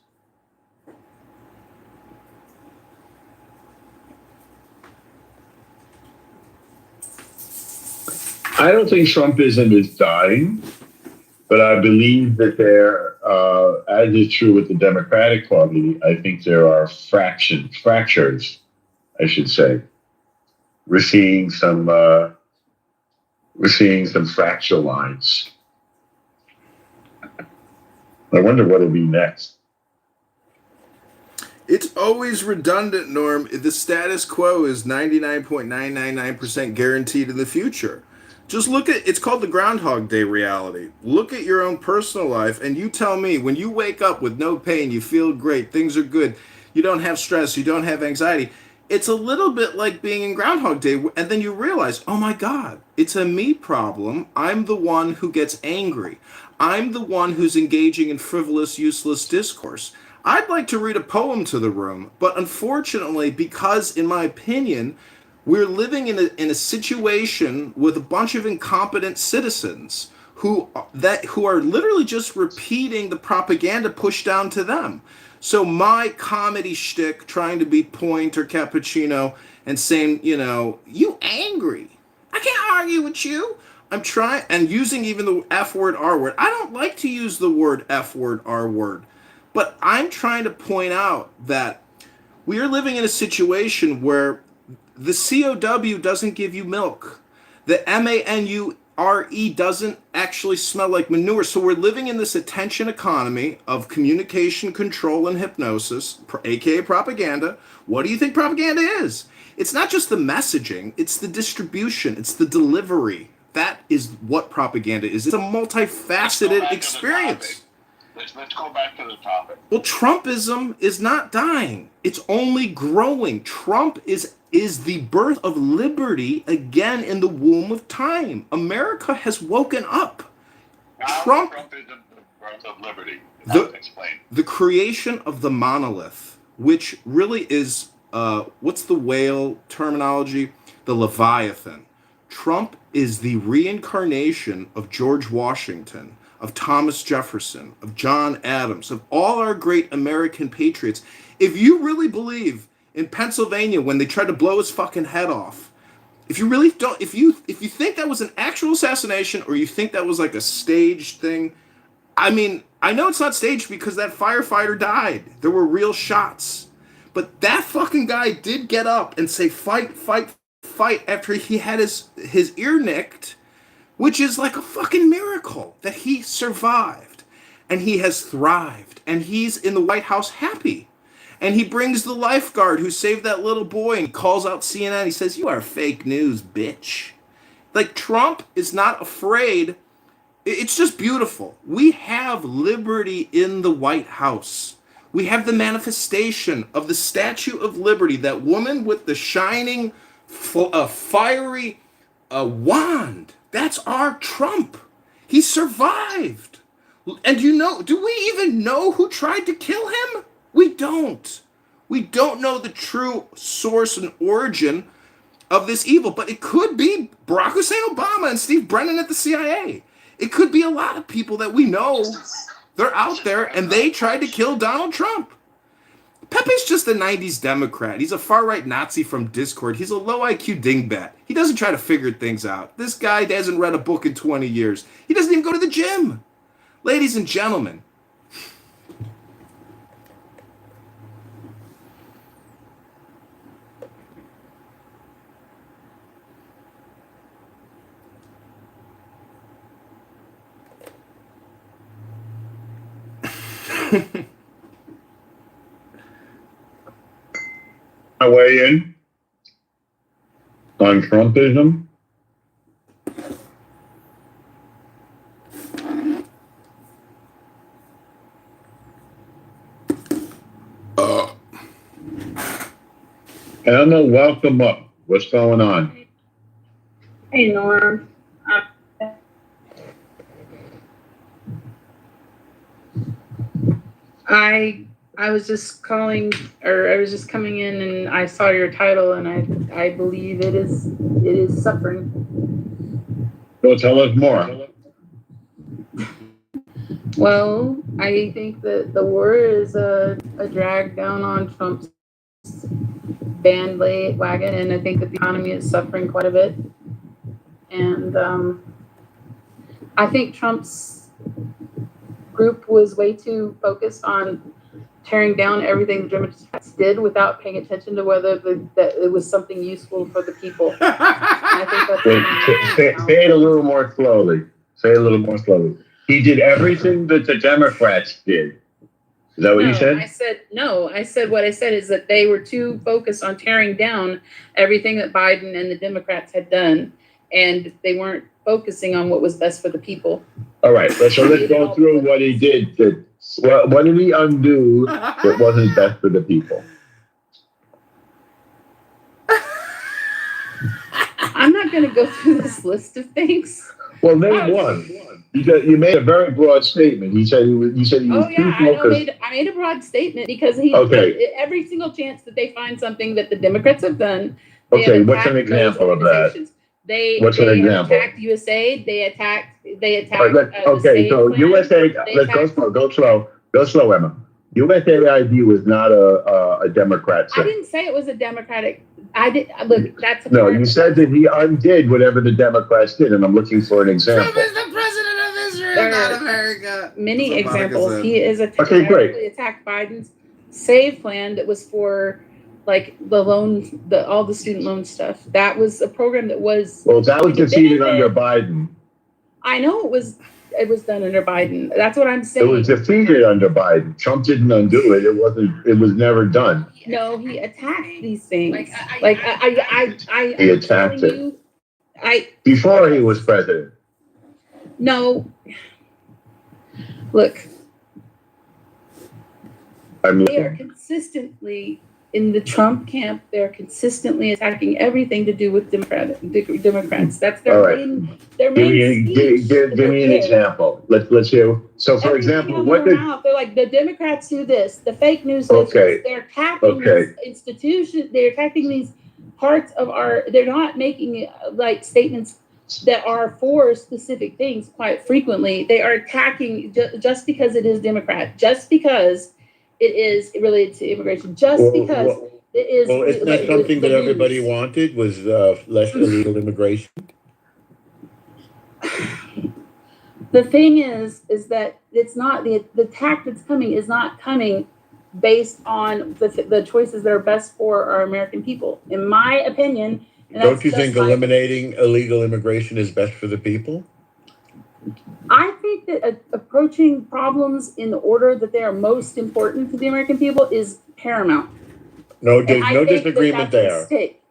I don't think Trumpism is dying, but I believe that there, as is true with the Democratic Party, I think there are fractures, I should say. We're seeing some fracture lines. I wonder what will be next. It's always redundant, Norm. The status quo is 99.999% guaranteed in the future. Just look at, it's called the Groundhog Day reality. Look at your own personal life and you tell me, when you wake up with no pain, you feel great, things are good, you don't have stress, you don't have anxiety. it's a little bit like being in Groundhog Day, and then you realize, oh my God, it's a me problem. I'm the one who gets angry. I'm the one who's engaging in frivolous, useless discourse. I'd like to read a poem to the room, but unfortunately, because in my opinion, we're living in a situation with a bunch of incompetent citizens who are literally just repeating the propaganda pushed down to them. So my comedy shtick, trying to be Point or Cappuccino and saying, you angry. I can't argue with you. I'm trying, and using even the F word, R word. I don't like to use the word F word, R word. But I'm trying to point out that we are living in a situation where the COW doesn't give you milk. The MANURE doesn't actually smell like manure. So we're living in this attention economy of communication control and hypnosis, aka propaganda. What do you think propaganda is? It's not just the messaging, it's the distribution, it's the delivery. That is what propaganda is. It's a multifaceted experience. Let's go back to the topic. Well, Trumpism is not dying. It's only growing. Trump is the birth of liberty again in the womb of time. America has woken up. Trump is the birth of liberty. Explain. The creation of the monolith, which really is, what's the whale terminology? The Leviathan. Trump is the reincarnation of George Washington, of Thomas Jefferson, of John Adams, of all our great American patriots. If you really believe in Pennsylvania when they tried to blow his fucking head off, if you really don't, if you think that was an actual assassination or you think that was like a staged thing, I mean, I know it's not staged because that firefighter died. There were real shots. But that fucking guy did get up and say, fight, fight, fight, after he had his ear nicked, which is like a fucking miracle that he survived and he has thrived and he's in the White House happy. And he brings the lifeguard who saved that little boy and calls out CNN. He says, you are fake news, bitch. Like, Trump is not afraid. It's just beautiful. We have liberty in the White House. We have the manifestation of the Statue of Liberty, that woman with the shining, fiery wand. That's our Trump. He survived. And do we even know who tried to kill him? We don't. We don't know the true source and origin of this evil, but it could be Barack Hussein Obama and Steve Brennan at the CIA. It could be a lot of people that we know. They're out there and they tried to kill Donald Trump. Pepe's just a 90s Democrat. He's a far-right Nazi from Discord. He's a low IQ dingbat. He doesn't try to figure things out. This guy hasn't read a book in 20 years. He doesn't even go to the gym. Ladies and gentlemen, My way in on Trumpism. Emma, welcome up. What's going on? Hey, Norm. I was just calling, or I was just coming in, and I saw your title, and I believe it is suffering. Go tell us more. Well, I think that the war is a drag down on Trump's bandwagon, and I think that the economy is suffering quite a bit. And I think Trump's group was way too focused on tearing down everything the Democrats did without paying attention to whether that it was something useful for the people. I think that's say it a little more slowly. Say it a little more slowly. He did everything that the Democrats did. Is that what you said? I said what I said is that they were too focused on tearing down everything that Biden and the Democrats had done, and they weren't focusing on what was best for the people. All right, so let's go through what he did. What did he undo that wasn't best for the people? going to go through this list of things. Well, name one. You made a very broad statement. You said he was Oh too yeah, I know. focused. I made a broad statement because Okay. every single chance that they find something that the Democrats have done, they Okay, have what's an attacked those example of that? organizations. What's an They have example? attacked USAID. They attacked. All right, The okay, SAID so plan. USA, They let's go slow, Emma. USAID was not a Democrat I thing. didn't say it was a Democratic. I did look. That's a No, part you of said that he undid whatever the Democrats did, and I'm looking for an example. Trump is the president of Israel, not America. many That's what Monica examples. said. He is Okay, great. directly attacked Biden's SAVE plan that was for like the loan, all the student loan stuff. That was a program that was. Well, that was defeated under Biden. I know it was done under Biden. That's what I'm saying. It was defeated under Biden. Trump didn't undo it. It was never done. No, he attacked these things. He attacked it. Before he was president. No. Look. I mean, they are consistently in the Trump camp. They're consistently attacking everything to do with Democrats. That's their main. Their main speech. Give me an example. Let's hear. So, for example, what did they're like the Democrats do this? The fake news says this. They're attacking these institutions. They're attacking these parts of our. They're not making like statements that are for specific things. Quite frequently, they are attacking just because it is Democrat. Just because it is related to immigration. Just because it is. Well, isn't that something that everybody wanted? Was less illegal immigration? The thing is that it's not the attack that's coming is not coming based on the choices that are best for our American people. In my opinion, don't you think eliminating illegal immigration is best for the people? I think that approaching problems in the order that they are most important to the American people is paramount. No, there's no disagreement there.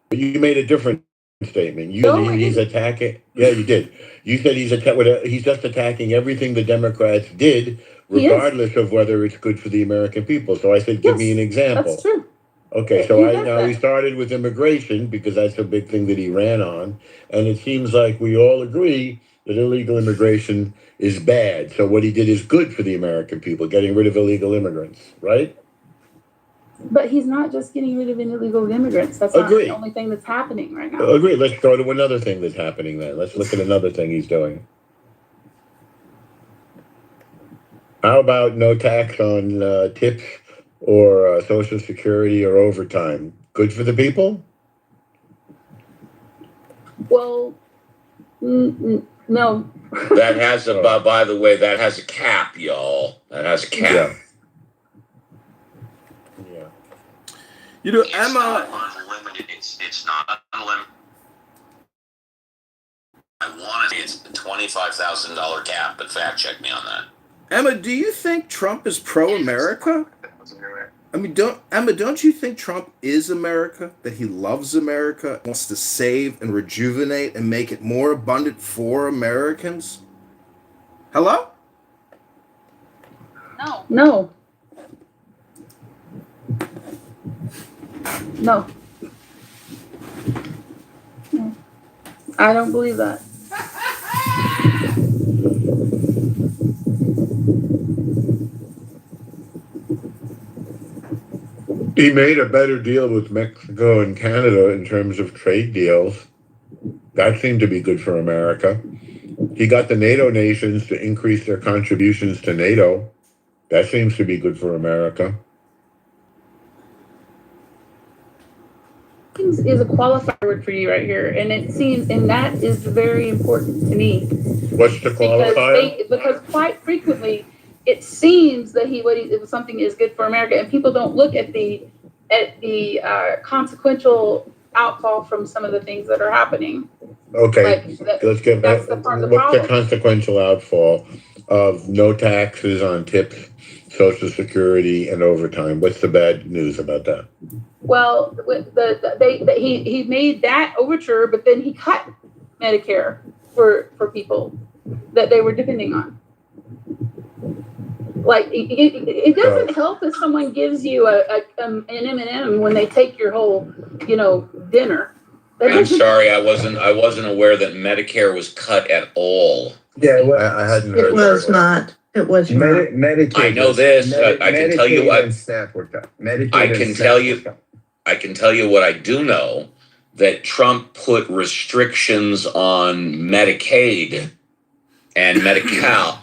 But you made a different statement. You said he's attacking. Yeah, you did. You said he's just attacking everything the Democrats did, regardless of whether it's good for the American people. So I said, give me an example. That's true. Okay, so we started with immigration because that's a big thing that he ran on, and it seems like we all agree that illegal immigration is bad. So what he did is good for the American people, getting rid of illegal immigrants, right? But he's not just getting rid of illegal immigrants. That's not the only thing that's happening right now. Agree. Let's go to another thing that's happening then. Let's look at another thing he's doing. How about no tax on tips or Social Security or overtime? Good for the people? Well, no. That has by the way, that has a cap, y'all. That has a cap. Yeah. You know, Emma. Not unlimited. It's not unlimited. I want to say it's a $25,000 cap, but fact check me on that. Emma, do you think Trump is pro-America? I mean, don't you think Trump is America? That he loves America, wants to save and rejuvenate and make it more abundant for Americans? Hello? No. I don't believe that. He made a better deal with Mexico and Canada in terms of trade deals. That seemed to be good for America. He got the NATO nations to increase their contributions to NATO. That seems to be good for America. Is a qualifier word for you right here, and that is very important to me. What's the qualifier? Because quite frequently it seems that something is good for America, and people don't look at the consequential outfall from some of the things that are happening. Okay, let's get back. What's the consequential outfall of no taxes on tips, Social Security, and overtime? What's the bad news about that? Well, he made that overture, but then he cut Medicare for people that they were depending on. Like it doesn't help if someone gives you an M&M when they take your whole, dinner. I'm sorry, I wasn't aware that Medicare was cut at all. Yeah, well, I hadn't heard It was that. not. It was not. Medicaid. I know this. I can tell you Medicaid what. and SNAP were cut. Medicaid I and can SNAP tell were you. cut. I can tell you what I do know, that Trump put restrictions on Medicaid and Medi-Cal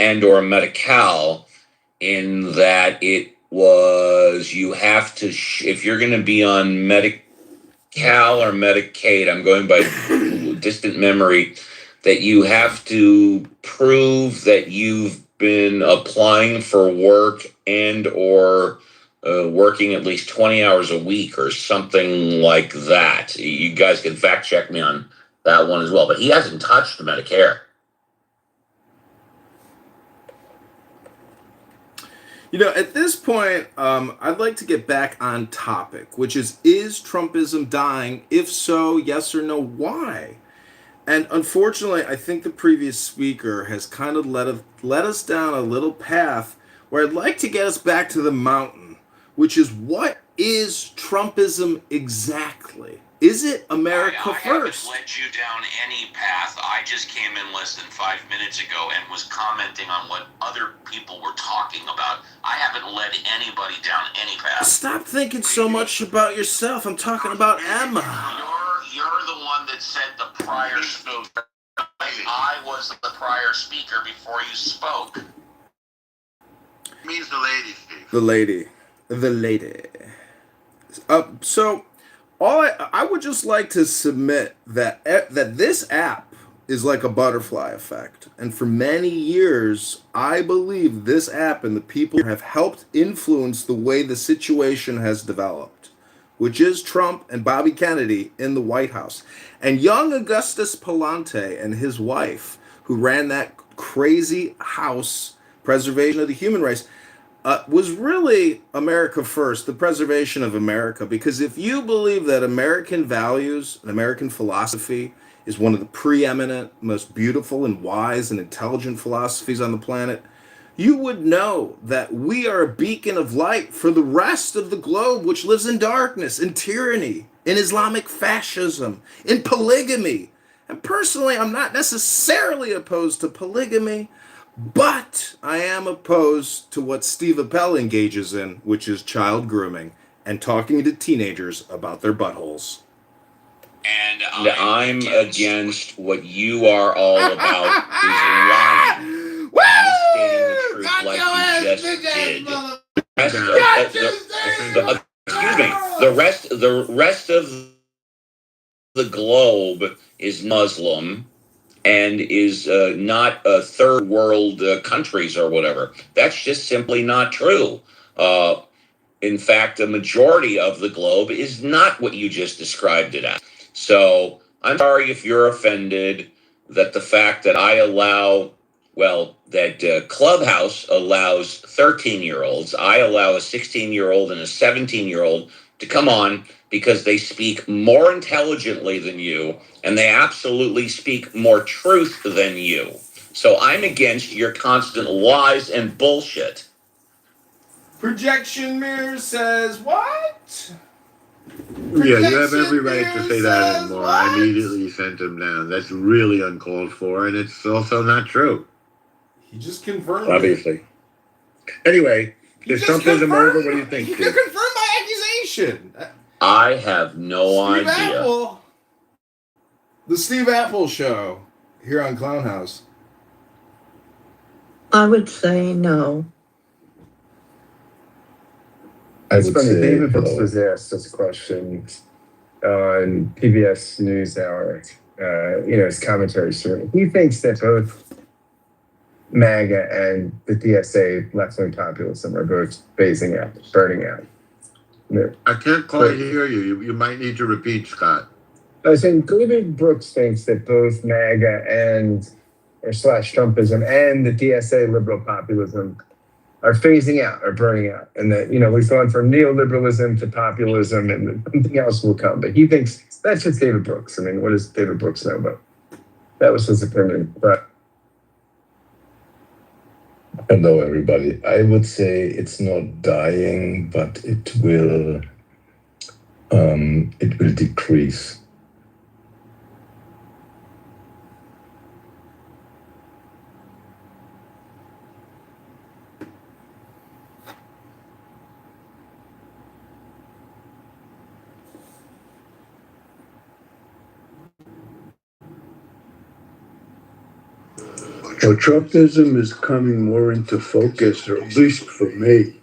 in that it was, you have to if you're going to be on Medi-Cal or Medicaid, I'm going by distant memory, that you have to prove that you've been applying for work and or working at least 20 hours a week or something like that. You guys can fact check me on that one as well, but he hasn't touched Medicare. You know, at this point, I'd like to get back on topic, which is Trumpism dying? If so, yes or no, why? And unfortunately, I think the previous speaker has kind of led us down a little path where I'd like to get us back to the mountain, which is, what is Trumpism exactly? Is it America first? I haven't led you down any path. I just came in less than 5 minutes ago and was commenting on what other people were talking about. I haven't led anybody down any path. Stop thinking so much about yourself. I'm talking about Emma. You're the one that said the prior speaker. I was the prior speaker before you spoke. It means the lady, Steve. The lady. So, I would just like to submit that this app is like a butterfly effect, and for many years, I believe this app and the people have helped influence the way the situation has developed, which is Trump and Bobby Kennedy in the White House, and young Augustus Palante and his wife, who ran that crazy House Preservation of the Human Race. Was really America first, the preservation of America. Because if you believe that American values and American philosophy is one of the preeminent, most beautiful and wise and intelligent philosophies on the planet, you would know that we are a beacon of light for the rest of the globe, which lives in darkness, in tyranny, in Islamic fascism, in polygamy. And personally, I'm not necessarily opposed to polygamy, but I am opposed to what Steve Appel engages in, which is child grooming and talking to teenagers about their buttholes. And I'm against what you are all about, is lying. Misstating the truth like you just did. The rest of the globe is Muslim and is not third world countries or whatever. That's just simply not true. In fact, the majority of the globe is not what you just described it as. So I'm sorry if you're offended that the fact that I allow, that Clubhouse allows 13-year-olds, I allow a 16-year-old and a 17-year-old to come on because they speak more intelligently than you, and they absolutely speak more truth than you. So I'm against your constant lies and bullshit. Projection Mirror says what? Yeah, you have every right to say that and more. I immediately sent him down. That's really uncalled for, and it's also not true. He just confirmed Obviously. Anyway, is Trumpism over? What do you think, You Steve? confirmed my accusation. I have no Steve idea. Apple. The Steve Apple Show here on Clown House. I would say no. It's funny, David Brooks was asked this question on PBS NewsHour, his commentary certainly. He thinks that both MAGA and the DSA left-wing populism are both phasing out, burning out. I can't quite hear you. You might need to repeat, Scott. I was saying David Brooks thinks that both MAGA or Trumpism and the DSA liberal populism are phasing out or burning out. And that, we've gone from neoliberalism to populism and something else will come. But he thinks that's just David Brooks. I mean, what does David Brooks know about? That was his opinion. But hello, everybody. I would say it's not dying, but it will decrease. Well, Trumpism is coming more into focus, or at least for me.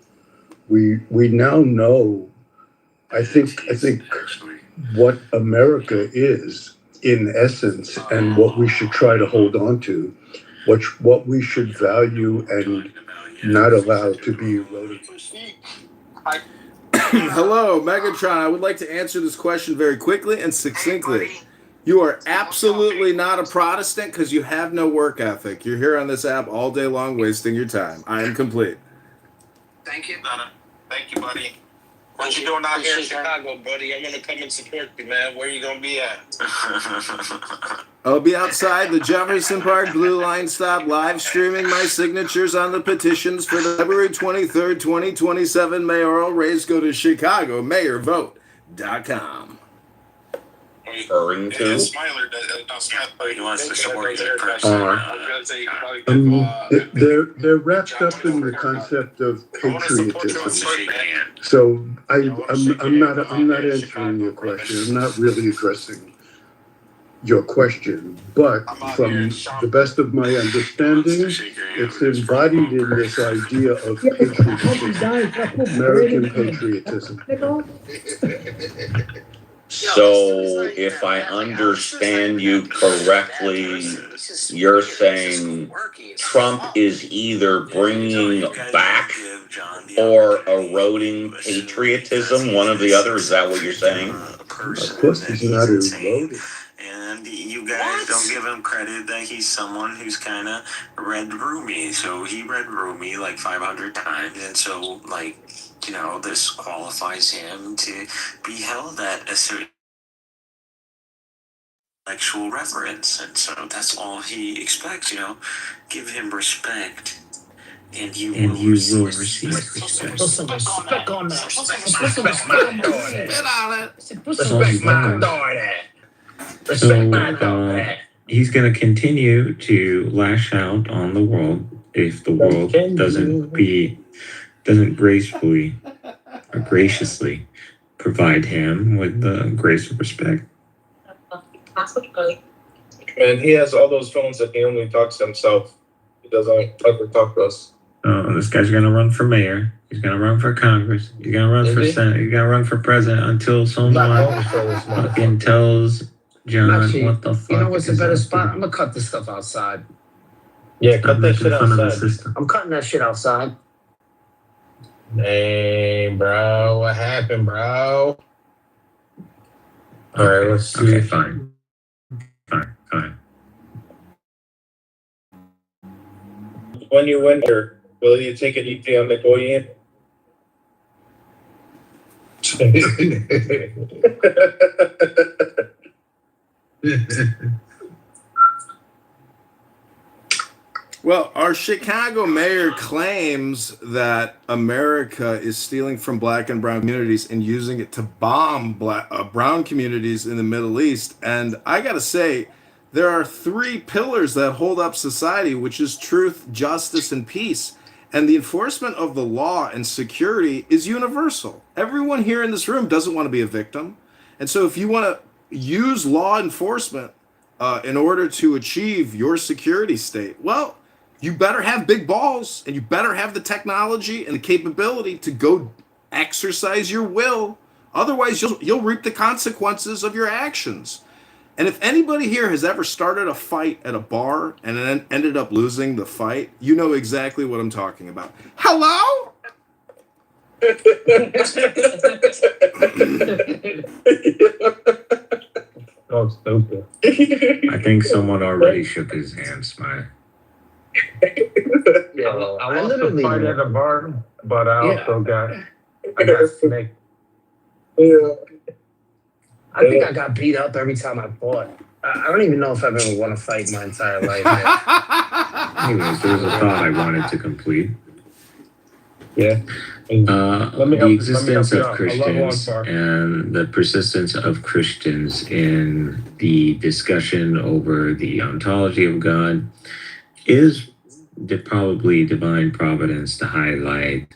We now know, I think what America is in essence, and what we should try to hold on to, what we should value and not allow to be eroded. Hello, Megatron. I would like to answer this question very quickly and succinctly. You are absolutely not a Protestant because you have no work ethic. You're here on this app all day long wasting your time. I am complete. Thank you, Donna. Thank you, buddy. What you doing out here in Chicago, buddy? I'm gonna come and support you, man. Where you gonna be at? I'll be outside the Jefferson Park Blue Line stop live streaming my signatures on the petitions for the February 23rd, 2027 mayoral race. Go to ChicagoMayorVote.com. Referring to? He wants to support you in They're wrapped up in the concept of patriotism. So I'm not answering your question. I'm not really addressing your question, but from the best of my understanding, it's embodied in this idea of patriotism, American patriotism. So, if I understand you correctly, you're saying Trump is either bringing back or eroding patriotism, one or the other? Is that what you're saying? Of course, he's not eroding. And you guys don't give him credit that he's someone who's kind of read roomy. So he read roomy like 500 times, and so this qualifies him to be held at a certain intellectual reverence, and so that's all he expects. Give him respect. And you will receive respect. Put some respect on that. Respect my authority. Respect my authority. He's going to continue to lash out on the world if the world doesn't gracefully or graciously provide him with the grace of respect. And he has all those phones that he only talks to himself. He doesn't ever talk to us. This guy's going to run for mayor. He's going to run for Congress. He's going to run for Senate. He's going to run for president until someone fucking tells John what the fuck. You know what's a better spot? I'm going to cut this stuff outside. Yeah, cut that shit outside. I'm cutting that shit outside. Hey, bro. What happened, bro? All right, let's see. Okay, fine. When you win here, will you take it easy on the Goyen? Well, our Chicago mayor claims that America is stealing from black and brown communities and using it to bomb brown communities in the Middle East. And I got to say, there are three pillars that hold up society, which is truth, justice, and peace. And the enforcement of the law and security is universal. Everyone here in this room doesn't want to be a victim. And so if you want to use law enforcement in order to achieve your security state, well, you better have big balls, and you better have the technology and the capability to go exercise your will. Otherwise, you'll reap the consequences of your actions. And if anybody here has ever started a fight at a bar and then ended up losing the fight, you know exactly what I'm talking about. Hello? Oh, stupid. I think someone already shook his hand, Smile. Yeah, I lost the fight at a bar, but I also got snake. Yeah. I think I got beat up every time I fought. I don't even know if I've ever won a fight in my entire life. Anyways, there was a thought I wanted to complete. Yeah. The existence of Christians and the persistence of Christians in the discussion over the ontology of God is probably divine providence to highlight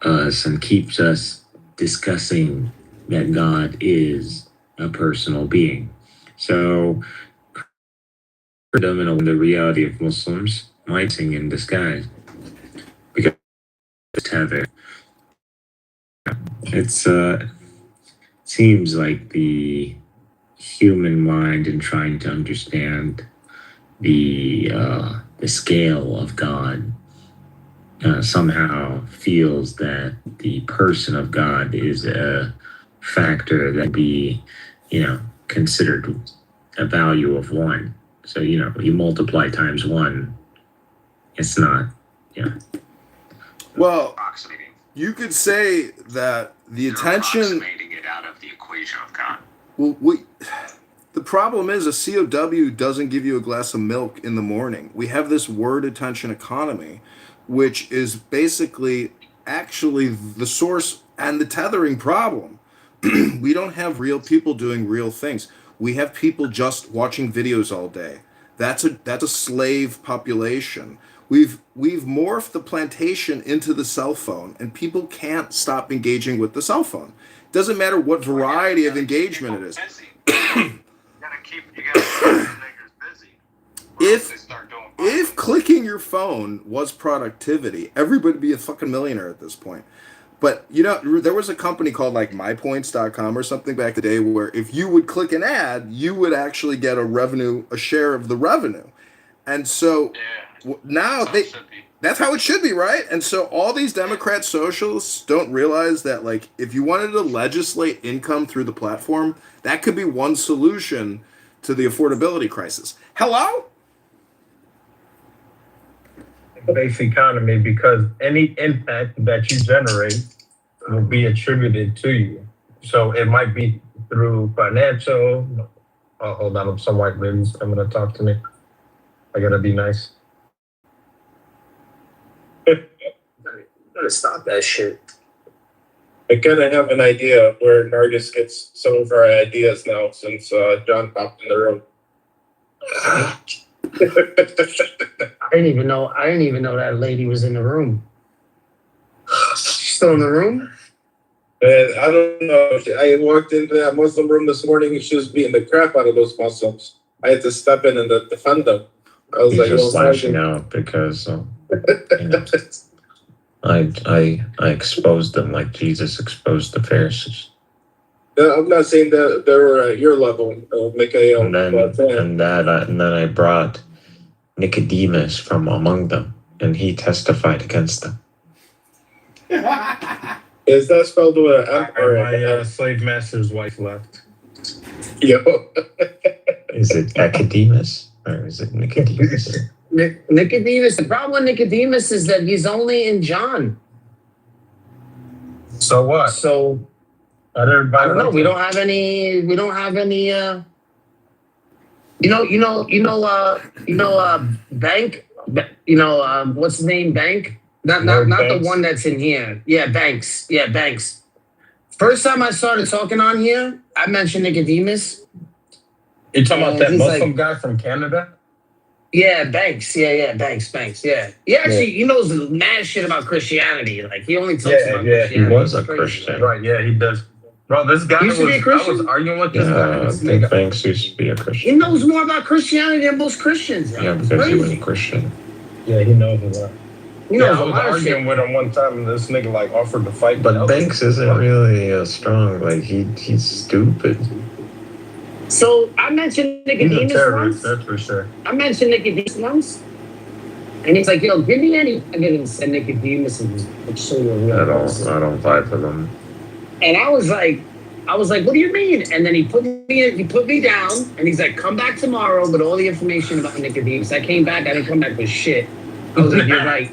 us and keeps us discussing that God is a personal being. So, the reality of Muslims mighty in disguise because it's tether. It's seems like the human mind in trying to understand the scale of God somehow feels that the person of God is a factor that be, considered a value of one. So, you multiply times one, it's not, Well, you could say that the attention. approximating it out of the equation of God. Well, the problem is a COW doesn't give you a glass of milk in the morning. We have this word attention economy, which is basically actually the source and the tethering problem. We don't have real people doing real things. We have people just watching videos all day. That's a slave population. We've morphed the plantation into the cell phone, and people can't stop engaging with the cell phone. Doesn't matter what variety of engagement it is. If clicking your phone was productivity, everybody would be a fucking millionaire at this point. But there was a company called like mypoints.com or something back in the day where if you would click an ad, you would actually get a share of the revenue. And so now that's how it should be, right? And so all these Democrat socialists don't realize that, like, if you wanted to legislate income through the platform, that could be one solution to the affordability crisis. Hello? Base economy, because any impact that you generate will be attributed to you. So it might be through financial. Oh, hold on, some white ladies coming to talk to me. I gotta be nice. Gotta stop that shit. I kind of have an idea of where Nargis gets some of our ideas now, since John popped in the room. I didn't even know that lady was in the room. She's still in the room? And I don't know. I walked into that Muslim room this morning and she was beating the crap out of those Muslims. I had to step in and defend them. I was He's just lashing out because I exposed them like Jesus exposed the Pharisees. I'm not saying that they were at your level, Mikhail. And then I brought Nicodemus from among them, and he testified against them. Is that spelled with an M or my slave master's wife left. Yo. Is it Nicodemus or is it Nicodemus? Nicodemus. The problem with Nicodemus is that he's only in John. So what? So I don't know. We don't have any. Bank. What's his name? Bank. Not the one that's in here. Yeah, Banks. Yeah, Banks. First time I started talking on here, I mentioned Nicodemus. You're talking about that Muslim guy from Canada? Yeah, Banks. Yeah, Banks. Yeah. He knows mad shit about Christianity. Like, he only talks about Christianity. He was a Christian. Right, yeah, he does. Bro, this guy I was arguing with this guy. I think Banks used to be a Christian. He knows more about Christianity than most Christians. Bro. Yeah, because he was a Christian. Yeah, he knows a lot. He knows I was arguing with him one time, and this nigga like offered to fight. But Banks isn't really strong. Like he's stupid. So I mentioned Nicodemus once. That's for sure. I mentioned Nicodemus once, and he's like, "Yo, give me any." I didn't say Nicodemus is so real. I don't vibe with him. And I was like, "What do you mean?" And then he put me down, and he's like, "Come back tomorrow with all the information about Nicodemus." I came back. I didn't come back with shit. I was like, "You're right."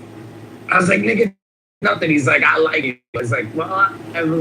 I was like, "Nigga, nothing." He's like, "I like it." I was like, "Well,